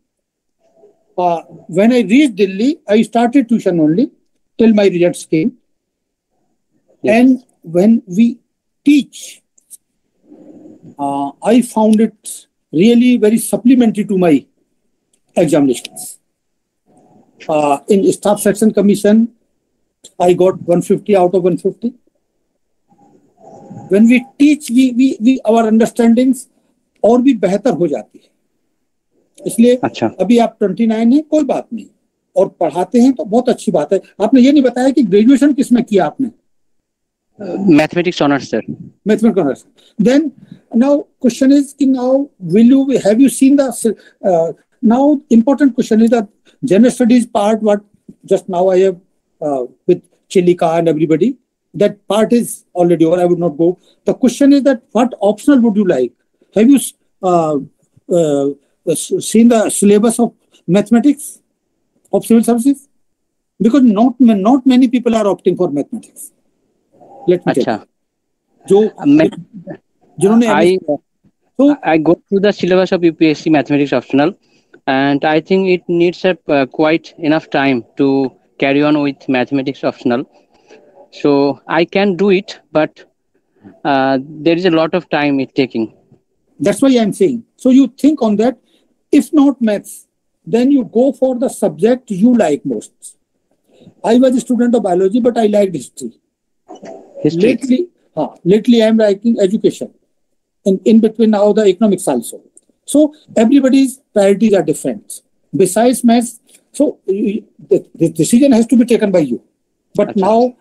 When I reached Delhi, I started tuition only till my results came. yes. And when we teach, I found it really very supplementary to my examinations. In staff section commission, I got 150 out of 150. When we teach, we our understandings और भी बेहतर हो जाती है. इसलिए अच्छा. अभी आप 29 हैं, कोई बात नहीं, और पढ़ाते हैं तो बहुत अच्छी बात है. आपने ये नहीं बताया कि ग्रेजुएशन किसमें किया आपने? Mathematics honors, sir. Mathematics honors. Then now question is, now have you seen the now important question is that general studies part, what just now I have with Chilika and everybody, that part is already over. I would not go. The question is that what optional would you like? Have you seen the syllabus of mathematics of civil services? Because not many people are opting for mathematics. Let me tell you. I go through the syllabus of UPSC mathematics optional, and I think it needs quite enough time to carry on with mathematics optional. So I can do it, but there is a lot of time it's taking. That's why I'm saying. So you think on that. If not maths, then you go for the subject you like most. I was a student of biology, but I liked history. Lately I'm liking education. And in between now the economics also. So everybody's priorities are different. Besides maths, so the decision has to be taken by you. But now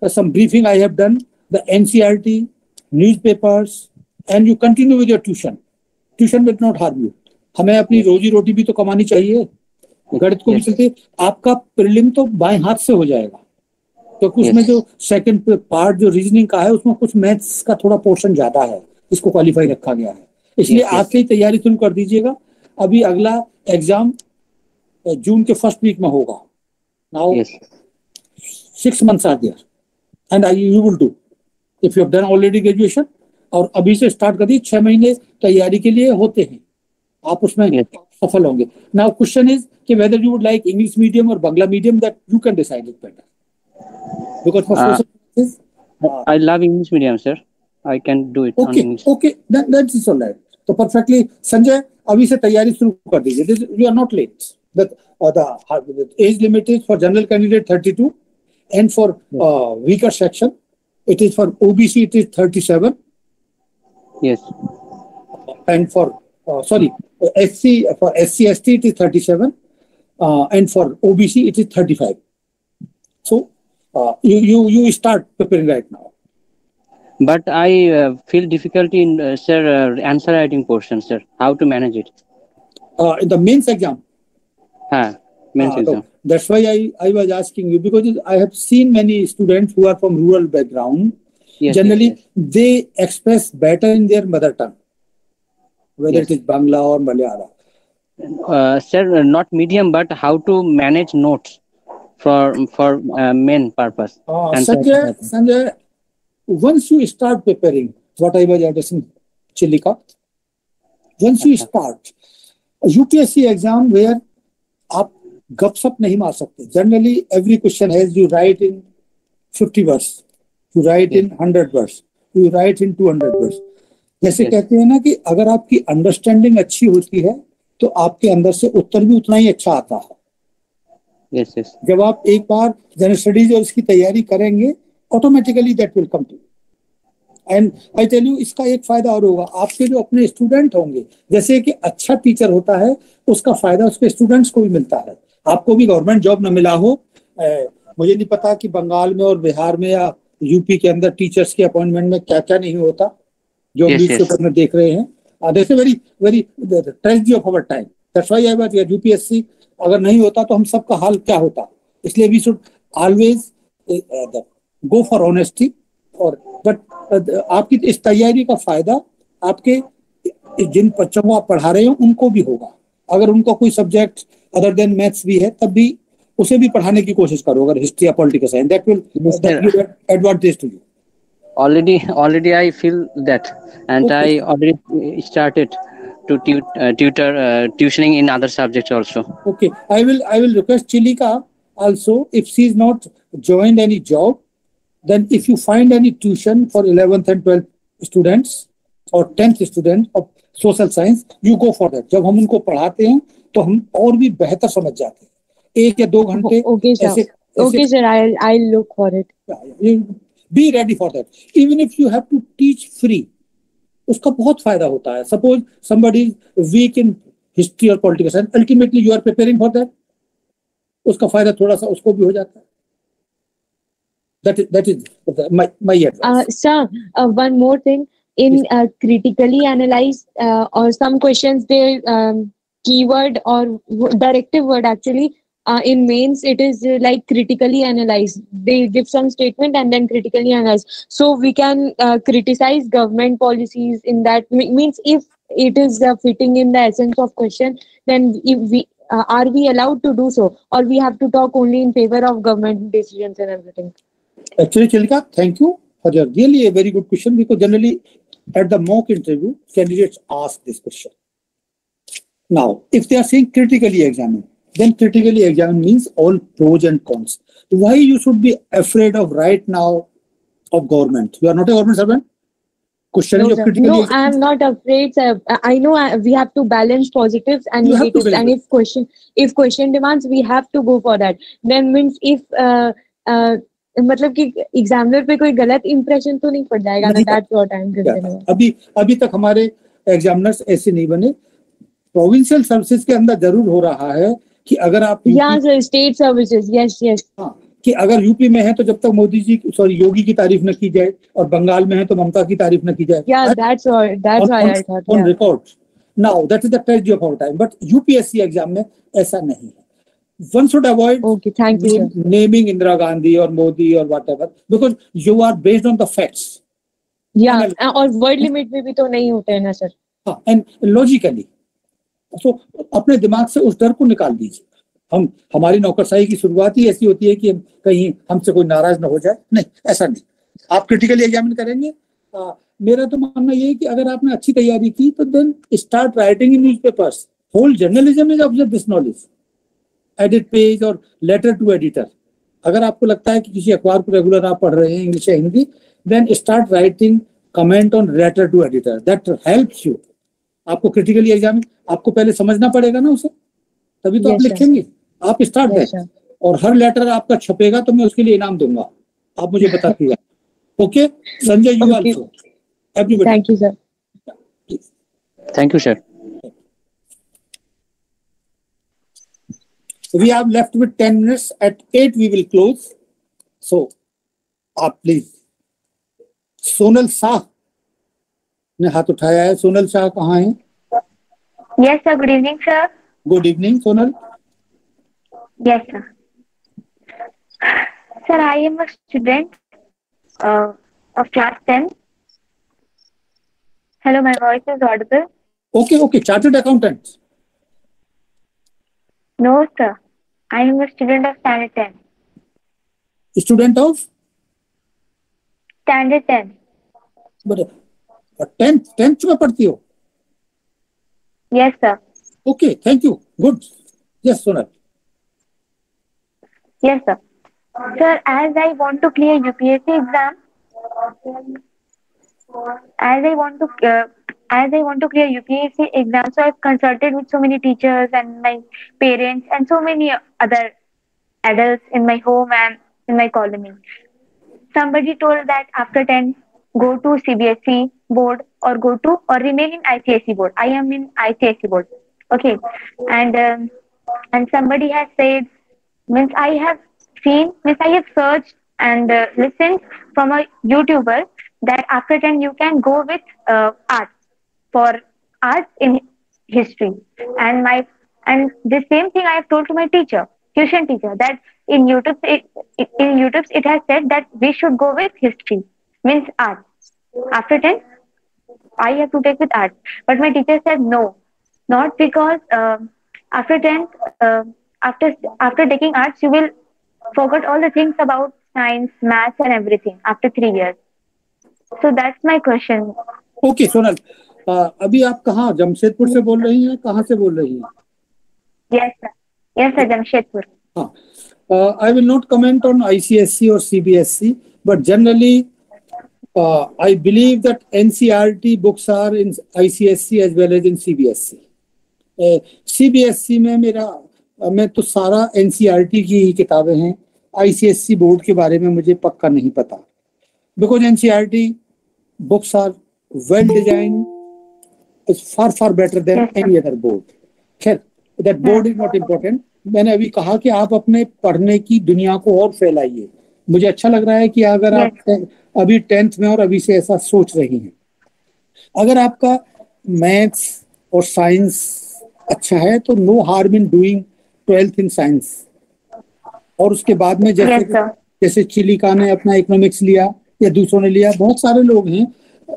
some briefing I have done, the NCERT, newspapers, and you continue with your tuition. Tuition will not harm you. हमें अपनी रोजी रोटी भी तो कमानी चाहिए. गणित को भी चलते आपका प्रीलिम तो बाएं हाथ से हो जाएगा, क्योंकि उसमें जो सेकंड पार्ट जो रीजनिंग का है उसमें कुछ मैथ्स का थोड़ा पोर्शन ज्यादा है, इसको क्वालिफाई रखा गया है. इसलिए आज से ही तैयारी शुरू कर दीजिएगा. अभी अगला एग्जाम जून के फर्स्ट वीक में होगा. Now 6 months are there and you will do if you have done already graduation. और अभी से स्टार्ट कर दी, 6 महीने तैयारी के लिए होते हैं, आप उसमें सफल होंगे. नाउ क्वेश्चन इज कि whether you would like English medium or Bangla medium, that you can decide it better. Because for social sciences, I love English medium, sir. I can do it on English. Okay, that is all right. तो perfectly, Sanjay अभी से तैयारी शुरू कर दीजिए. You are not late. The age limit is for general candidate 32, and for weaker section, it is for OBC it is 37. Yes. And for SC ST it is 37, and for OBC it is 35. So you start preparing right now. But I feel difficulty in answer writing portion, sir. How to manage it? In the mains exam. Mains exam. So that's why I was asking you, because I have seen many students who are from rural background. Yes, generally they express better in their mother tongue, whether it is Bangla or Malayalam. Sir, not medium, but how to manage notes for main purpose. Sanjay, once you start preparing, what I was addressing Chilika, once you start UPSC exam where आप गपशप नहीं मार सकते. Generally every question has you write in 50 words, you write in 100 words, you write in 200 words. जैसे कहते हैं ना कि अगर आपकी अंडरस्टैंडिंग अच्छी होती है तो आपके अंदर से उत्तर भी उतना ही अच्छा आता है. जब आप एक बार जनरल स्टडीज और इसकी तैयारी करेंगे, automatically that will come to. And I tell you, इसका एक फायदा और होगा, आपके जो अपने स्टूडेंट होंगे, जैसे कि अच्छा टीचर होता है उसका फायदा उसके स्टूडेंट्स को भी मिलता है। आपको भी गवर्नमेंट जॉब न मिला हो, मुझे नहीं पता कि बंगाल में और बिहार में या यूपी के अंदर टीचर्स के अपॉइंटमेंट में क्या क्या नहीं होता, जो हम Yes, yes. न्यूज़पेपर में देख रहे हैं। That's a very very tragedy of our time. That's why I was UPSC अगर नहीं होता तो हम सबका हाल क्या होता। इसलिए we should always go for honesty. और बट आपकी इस तैयारी का फायदा आपके जिन बच्चों को आप पढ़ा रहे हो उनको भी होगा। अगर उनको कोई सब्जेक्ट अदर देन मैथ्स भी है तब भी उसे भी पढ़ाने की कोशिश करो, अगर हिस्ट्री या political science, that will give advantage to you. Already I feel that, and Okay. I already started to tutor tuitioning in other subjects also. Okay, I will request Chilika also, if she is not joined any job, then if you find any tuition for 11th and 12th students or 10th students of social science, you go for that. जब हम उनको पढ़ाते हैं तो हम और भी बेहतर समझ जाते हैं। 1 या 2 घंटे Okay, sir. Okay, sir. I'll look for it. Be ready for that. Even if you have to teach free, उसका बहुत फायदा होता है। Suppose somebody is weak in history or political science, ultimately you are preparing for that, उसका फायदा थोड़ा सा उसको भी हो जाता है। That is my advice. Sir, one more thing. In critically analyze or some questions, they keyword or directive word actually. In mains, it is like critically analyze. They give some statement and then critically analyze. So we can criticize government policies in that. Means if it is fitting in the essence of question, then if we are we allowed to do so, or we have to talk only in favor of government decisions and everything? Actually, Chalika, thank you for your really a very good question, because generally at the mock interview, candidates ask this question. Now, if they are saying critically examine, then critically examine means all pros and cons. Why you should be afraid of right now of government? You are not a government servant? Questioning No, of sir. critically No, examine. I am not afraid, sir. I know we have to balance positives and You have to negatives, and balance. if question demands, we have to go for that. Then means if मतलब कि examiner पे कोई गलत impression तो नहीं पड़ जाएगा ना, that's what I am concerned. अभी तक हमारे एग्जामिनर्स ऐसे नहीं बने। प्रोविंशियल सर्विसेज के अंदर जरूर हो रहा है कि अगर आप या sir state services, yes yes, कि अगर यूपी में है तो जब तक मोदी जी सॉरी योगी की तारीफ न की जाए, और बंगाल में है तो ममता की तारीफ न की जाए। या that's why I thought on record. Now that is the tragedy of our time, but UPSC exam में ऐसा नहीं है। One should avoid naming Indira Gandhi or Modi or whatever, because you are based on the facts. Yeah, और word limit में भी तो नहीं होते हैं ना सर। हाँ, and logically, so अपने दिमाग से उस डर को निकाल दीजिए। हमारी नौकरशाही की शुरुआत ही ऐसी होती है कि कहीं हमसे कोई नाराज ना हो जाए। नहीं, ऐसा नहीं। आप क्रिटिकली एग्जामिन करेंगे। मेरा तो मानना ये है कि अगर आपने अच्छी तैयारी की तो then start writing in newspapers. Whole journalism is observe this knowledge. Edit page और लेटर टू एडिटर। अगर आपको लगता है कि किसी अखबार को रेगुलर आप पढ़ रहे हैं इंग्लिश या Hindi, then start writing comment on letter to editor, that helps you. आपको क्रिटिकली एग्जाम आपको पहले समझना पड़ेगा ना उसे, तभी तो आप लिखेंगे। आप स्टार्ट दैट, और हर लेटर आपका छपेगा तो मैं उसके लिए इनाम दूंगा, आप मुझे बताइएगा। Okay Sanjay, you also, everybody. Thank you sir. Thank you sir. We have left with 10 minutes. At 8 we will close. So, please. Sonal Shah ने हाथ उठाया है। सोनल शाह कहाँ हैं? Yes sir, good evening sir. Good evening Sonal. Yes sir. Sir, I am a student of class 10. Hello, my voice is audible? Okay, chartered accountant? No sir, I am a student of standard 10. Student of? Standard 10. But 10th में पढ़ती हो? Yes sir. Okay, thank you. Good. Yes, Sonal. Yes sir. Sir, as I want to clear UPSC exam, as I want to clear UPSC exam, so I've consulted with so many teachers and my parents and so many other adults in my home and in my colony. Somebody told that after 10, go to CBSE board or go to or remain in ICSE board. I am in ICSE board. Okay, and somebody has said, means I have seen, means I have searched and listened from a YouTuber that after 10 you can go with arts for arts in history. And the same thing I have told to my teacher, tuition teacher, that in YouTube it has said that we should go with history, means arts. After 10, I have to take with arts. But my teacher said no, not because after 10, after taking arts, you will forget all the things about science, maths, and everything after 3 years. So that's my question. Okay Sonal, अभी आप कहाँ, जमशेदपुर से बोल रही हैं, कहाँ से बोल रही हैं? Yes sir, Jamshedpur. I will not comment on ICSE or CBSE, but generally I believe that NCERT books are in ICSE as well as in CBSE. CBSE में मैं तो सारा NCERT की ही किताबें हैं. ICSE बोर्ड के बारे में मुझे पक्का नहीं पता, because NCERT books are well designed, it's far better than any other board. खैर, that board is not important. मैंने अभी कहा कि आप अपने पढ़ने की दुनिया को और फैलाइए. मुझे अच्छा लग रहा है कि अगर आप अभी 10th में और अभी से ऐसा सोच रही हैं, अगर आपका मैथ्स और साइंस अच्छा है तो no harm in doing 12th in science. और उसके बाद में जैसे चिलिका ने अपना इकोनॉमिक्स लिया या दूसरों ने लिया, बहुत सारे लोग हैं.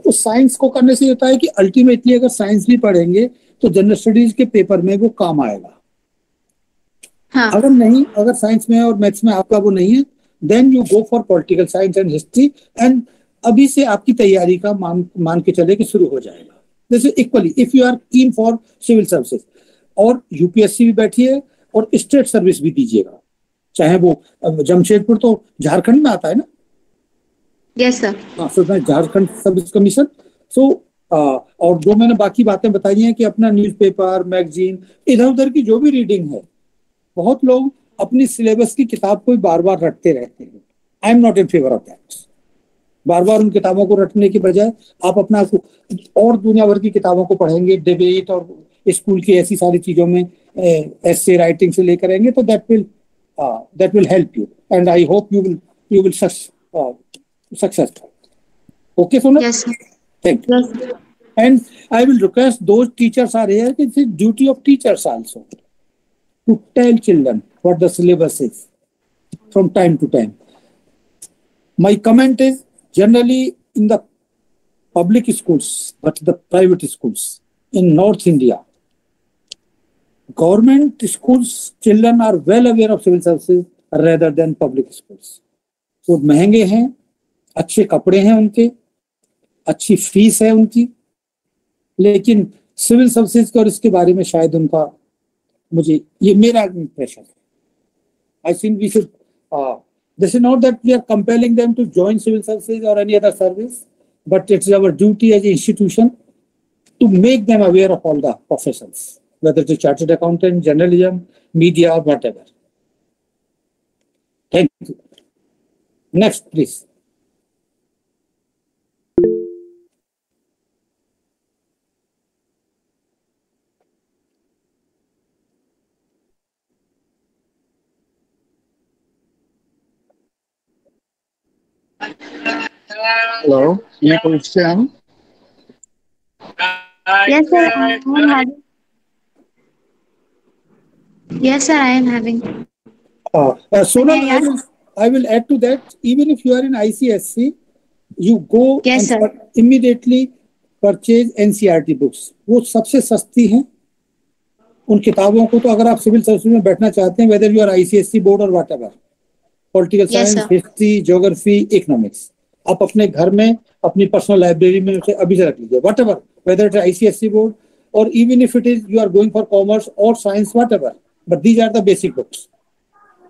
उस साइंस को करने से होता है कि अल्टीमेटली अगर साइंस भी पढ़ेंगे तो जनरल स्टडीज के पेपर में वो काम आएगा. हाँ. अगर साइंस में और मैथ्स में आपका वो नहीं है, then you go for political science and history, and अभी से आपकी तैयारी का मान के चले कि शुरू हो जाएगा. जैसे equally if you are keen for civil services, और यूपीएससी भी बैठिए और स्टेट सर्विस भी दीजिएगा, चाहे वो जमशेदपुर तो झारखंड में आता है ना. Yes sir. हाँ, सो झारखंड सर्विस कमीशन. सो और जो मैंने बाकी बातें बताई हैं कि अपना न्यूज़पेपर, मैगजीन, इधर उधर की जो भी रीडिंग है, बहुत लोग अपनी सिलेबस की किताब को बार बार रटते रहते हैं. I am not in favour of that. बार बार उन किताबों को रटने की बजाय आप अपना और दुनिया भर की किताबों को पढ़ेंगे, डिबेट और स्कूल की ऐसी सारी चीजों में एस्से राइटिंग से लेकर आएंगे, तो that will help you, and I hope you will successful. Okay Sonal? Yes sir. Thank you. Yes. And I will request those teachers are here. It's a duty of teachers also to tell children what the syllabus is from time to time. My comment is generally in the public schools, but the private schools in North India, government schools children are well aware of civil services rather than public schools. वो महंगे हैं, अच्छे कपड़े हैं उनके, अच्छी fees है उनकी, लेकिन सिविल सर्विसेज और इसके बारे में शायद उनका, मुझे ये मेरा इंप्रेशन है. I think we should, this is not that we are compelling them to join civil services और any other service, but it's our duty as a institution to make them aware of all the professions, whether it's a chartered accountant, journalism, media, or whatever. Thank you. Next, please. Hello, any question? Yes sir, I am having. Yes sir, I am having. Sonal, I will add to that. Even if you are in ICSC, you go yes, and immediately purchase NCERT books. वो सबसे सस्ती हैं. उन किताबों को तो अगर आप सिविल सर्विस में बैठना चाहते हैं, whether you are ICSC board or whatever, political science, history, geography, economics, आप अपने घर में अपनी पर्सनल लाइब्रेरी में उसे अभी से रख लीजिए. Whatever, whether it is ICSC board or even if it is you are going for commerce or science, whatever. But these are the basic books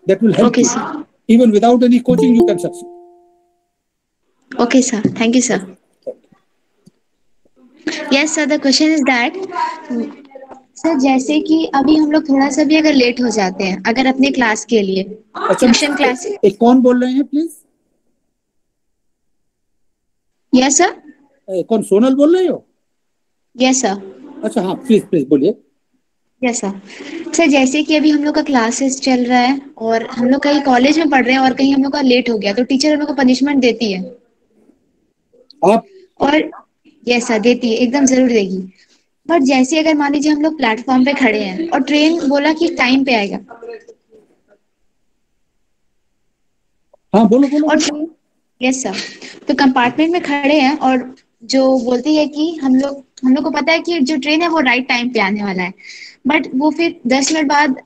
that will help you. Sir. Even without any coaching, you can succeed. Okay, sir. Thank you, sir. Yes, sir. The question is that, sir जैसे कि अभी हम लोग थोड़ा सा भी अगर late हो जाते हैं, अगर अपने क्लास के लिए ट्यूशन क्लास. कौन बोल रहे हैं प्लीज? Yes sir. कौन सोनल बोल रहे हो? Yes sir. अच्छा हाँ, प्लीज प्लीज बोलिए। Yes sir. सर जैसे कि अभी हम लोग का क्लासेस चल रहा है और हम लोग कहीं कॉलेज में पढ़ रहे हैं और कहीं हम लोग का लेट हो गया तो टीचर हम लोग को पनिशमेंट देती है। आप और यस सर देती है, एकदम जरूर देगी। बट जैसे अगर मान लीजिए हम लोग प्लेटफॉर्म पे खड़े हैं और ट्रेन बोला कि टाइम पे आएगा हाँ बोलो बोलो। और ट्रेन, यस सर, तो कंपार्टमेंट में खड़े हैं और जो बोलती है कि हम लोग को पता है कि जो ट्रेन है वो राइट टाइम पे आने वाला है, बट वो फिर 10 मिनट बाद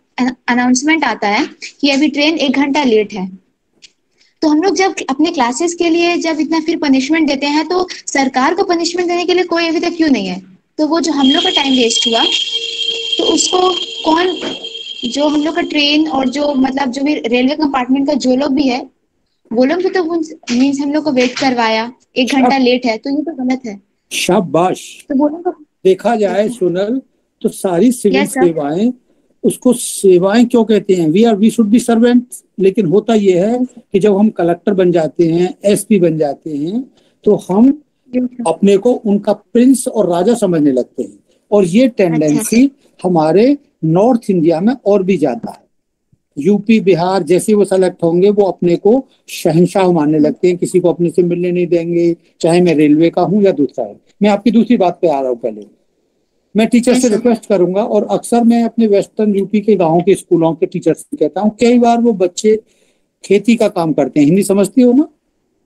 अनाउंसमेंट आता है कि अभी ट्रेन 1 घंटा लेट है। तो हम लोग जब अपने क्लासेस के लिए जब इतना फिर पनिशमेंट देते हैं तो सरकार को पनिशमेंट देने के लिए कोई अभी तक क्यों नहीं है? तो वो जो हम लोग का टाइम वेस्ट हुआ तो उसको कौन, जो हम लोग का ट्रेन और जो मतलब जो भी रेलवे कंपार्टमेंट का जो लोग भी है वो लोग भी तो मीन्स हम लोग को वेट करवाया, 1 घंटा लेट है तो ये तो गलत है। शाबाश। तो वो लोग देखा जाए सोनल तो सारी सिविल Yes, sir. सेवाएं, उसको सेवाएं क्यों कहते हैं? We should be servants. लेकिन होता यह है कि जब हम कलेक्टर बन जाते हैं, एसपी बन जाते हैं, तो हम अपने को उनका प्रिंस और राजा समझने लगते हैं। और ये टेंडेंसी हमारे नॉर्थ इंडिया में और भी ज्यादा है। यूपी बिहार जैसे वो सेलेक्ट होंगे वो अपने को शहंशाह मानने लगते हैं, किसी को अपने से मिलने नहीं देंगे, चाहे मैं रेलवे का हूं या दूसरा है। मैं आपकी दूसरी बात पे आ रहा हूँ। पहले मैं टीचर से रिक्वेस्ट करूंगा, और अक्सर मैं अपने वेस्टर्न यूपी के गाँव के स्कूलों के टीचर से कहता हूँ, कई बार वो बच्चे खेती का काम करते हैं, हिंदी समझती हो ना,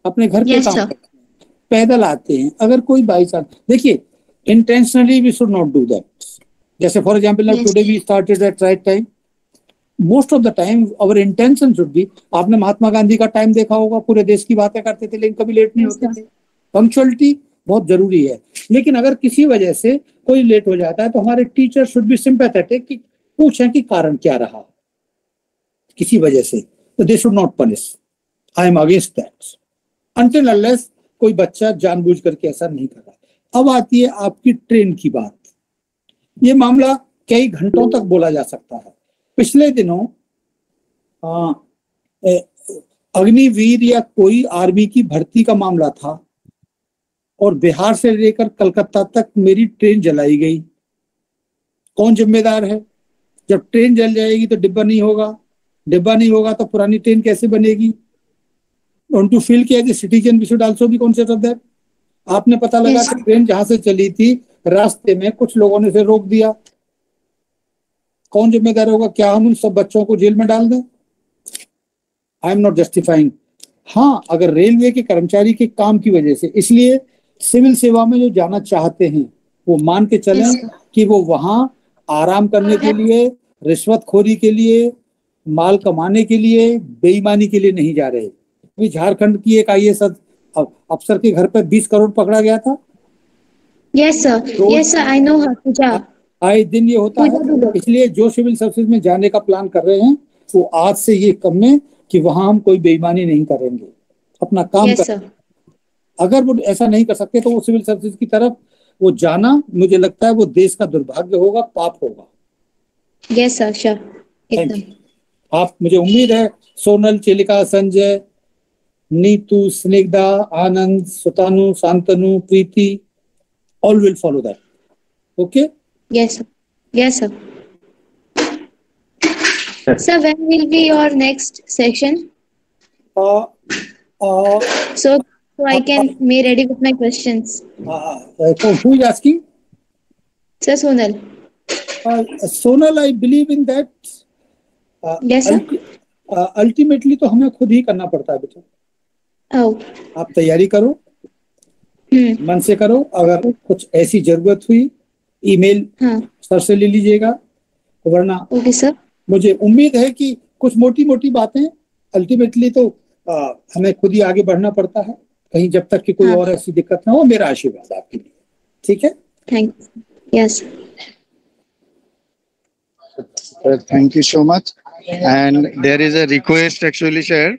अपने घर के काम करते हैं, पैदल आते हैं। अगर कोई बाई चांस, देखिए intentionally we should not do that. जैसे for example today we started at right time, most of the time our intention should be. आपने महात्मा गांधी का टाइम देखा होगा, पूरे देश की बातें करते थे लेकिन कभी लेट नहीं होते थे। पंक्चुअलिटी बहुत जरूरी है। लेकिन अगर किसी वजह से कोई लेट हो जाता है तो हमारे टीचर शुड बी सिंपैथेटिक, कि पूछें कि कारण क्या रहा किसी वजह से, तो they should not punish. I am against that until unless कोई बच्चा जानबूझ करके ऐसा नहीं कर रहा। अब आती है आपकी ट्रेन की बात। ये मामला कई घंटों तक बोला जा सकता है। पिछले दिनों अग्निवीर या कोई आर्मी की भर्ती का मामला था और बिहार से लेकर कलकत्ता तक मेरी ट्रेन जलाई गई। कौन जिम्मेदार है? जब ट्रेन जल जाएगी तो डिब्बा नहीं होगा, डिब्बा नहीं होगा तो पुरानी ट्रेन कैसे बनेगी? डोंट यू फील कि as a citizen we should also be conscious of that. आपने पता लगा कि ट्रेन जहां से चली थी रास्ते में कुछ लोगों ने उसे रोक दिया, कौन जिम्मेदार होगा? क्या हम उन सब बच्चों को जेल में डाल दें? आई एम नॉट जस्टिफाइंग। हाँ, अगर रेलवे के कर्मचारी के काम की वजह से, इसलिए सिविल सेवा में जो जाना चाहते हैं वो मान के चलें कि वो वहां आराम करने के लिए, रिश्वतखोरी के लिए, माल कमाने के लिए, बेईमानी के लिए नहीं जा रहे। अभी झारखंड की एक IAS अफसर के घर पे 20 करोड़ पकड़ा गया था। यस सर, आई नो हर पूजा। आए दिन ये होता है। इसलिए जो सिविल सर्विसेज में जाने का प्लान कर रहे हैं वो आज से ये कम में कि वहां हम कोई बेईमानी नहीं करेंगे, अपना काम कर। अगर वो ऐसा नहीं कर सकते तो वो सिविल सर्विसेज की तरफ वो जाना, मुझे लगता है वो देश का दुर्भाग्य होगा, पाप होगा। यस सर, श्योर, एकदम। आप, मुझे उम्मीद है सोनल, चिलिका, संजय, नीतू, स्निग्धा, आनंद, सुतानु, शांतनु, प्रीति, all will follow that. Okay? Yes, sir. Yes, sir. Sir, when will be your next session? So I can be ready with my questions. Who is asking? Sir, Sonal. Sonal, I believe in that. Yes, sir. Ultimately तो हमें खुद ही करना पड़ता है बेटा। आप तैयारी करो, मन से करो। अगर कुछ ऐसी जरूरत हुई ईमेल सर से ले लीजिएगा, वरना ओके सर। मुझे उम्मीद है कि कुछ मोटी मोटी बातें अल्टीमेटली तो हमें खुद ही आगे बढ़ना पड़ता है, कहीं जब तक कि कोई और ऐसी दिक्कत ना हो। मेरा आशीर्वाद आपके लिए, ठीक है? Thank yes. Thank you so much. And there is a request actually, sir.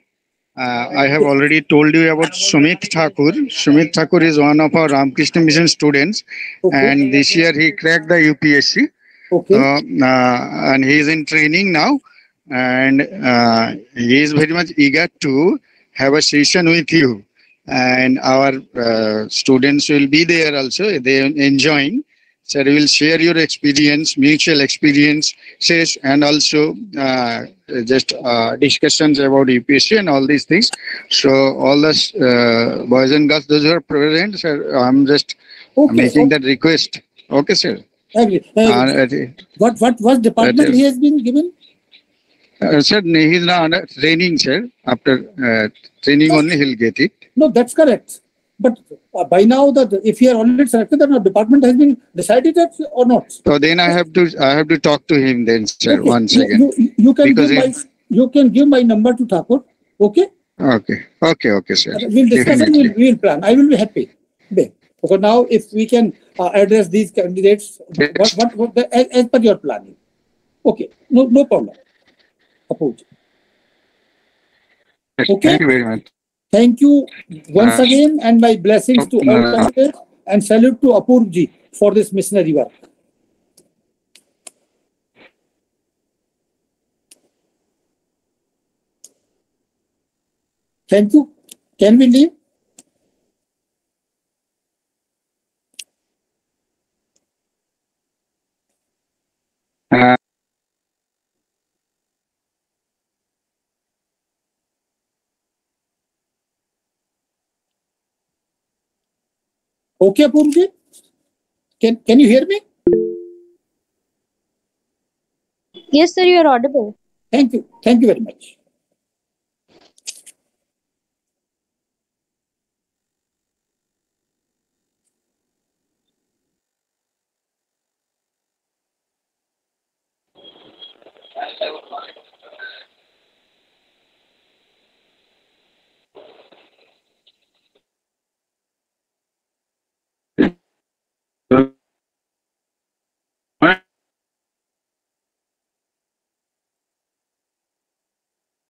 I have already told you about Sumit Thakur. Sumit Thakur is one of our Ramakrishna Mission students, and this year he cracked the UPSC. And he is in training now, and he is very much eager to have a session with you. and our students will be there also. They are enjoying. Sir will share your experience, mutual experiences, and also just discussions about UPSC and all these things. So all the boys and girls, those who are present, sir, I'm just making that request. Okay, sir. Agree. What department he has been given? Sir, he is now under training, sir. After training only, he'll get it. No, that's correct. But by now, if he are already selected, then the department has been decided that or not. So then I have to talk to him then, sir, Okay. once again. You can give my number to Thakur. Okay. Okay, sir. We'll discuss and we'll plan. I will be happy. Okay. Now, if we can address these candidates, as per your planning. Okay. No problem. Approach. Okay. Thank you very much. Thank you once again, and my blessings to all candidates, and salute to Apurji for this missionary work. Thank you. Can we leave? Okay, Apurji? Can you hear me? Yes, sir, you are audible. Thank you. Thank you very much.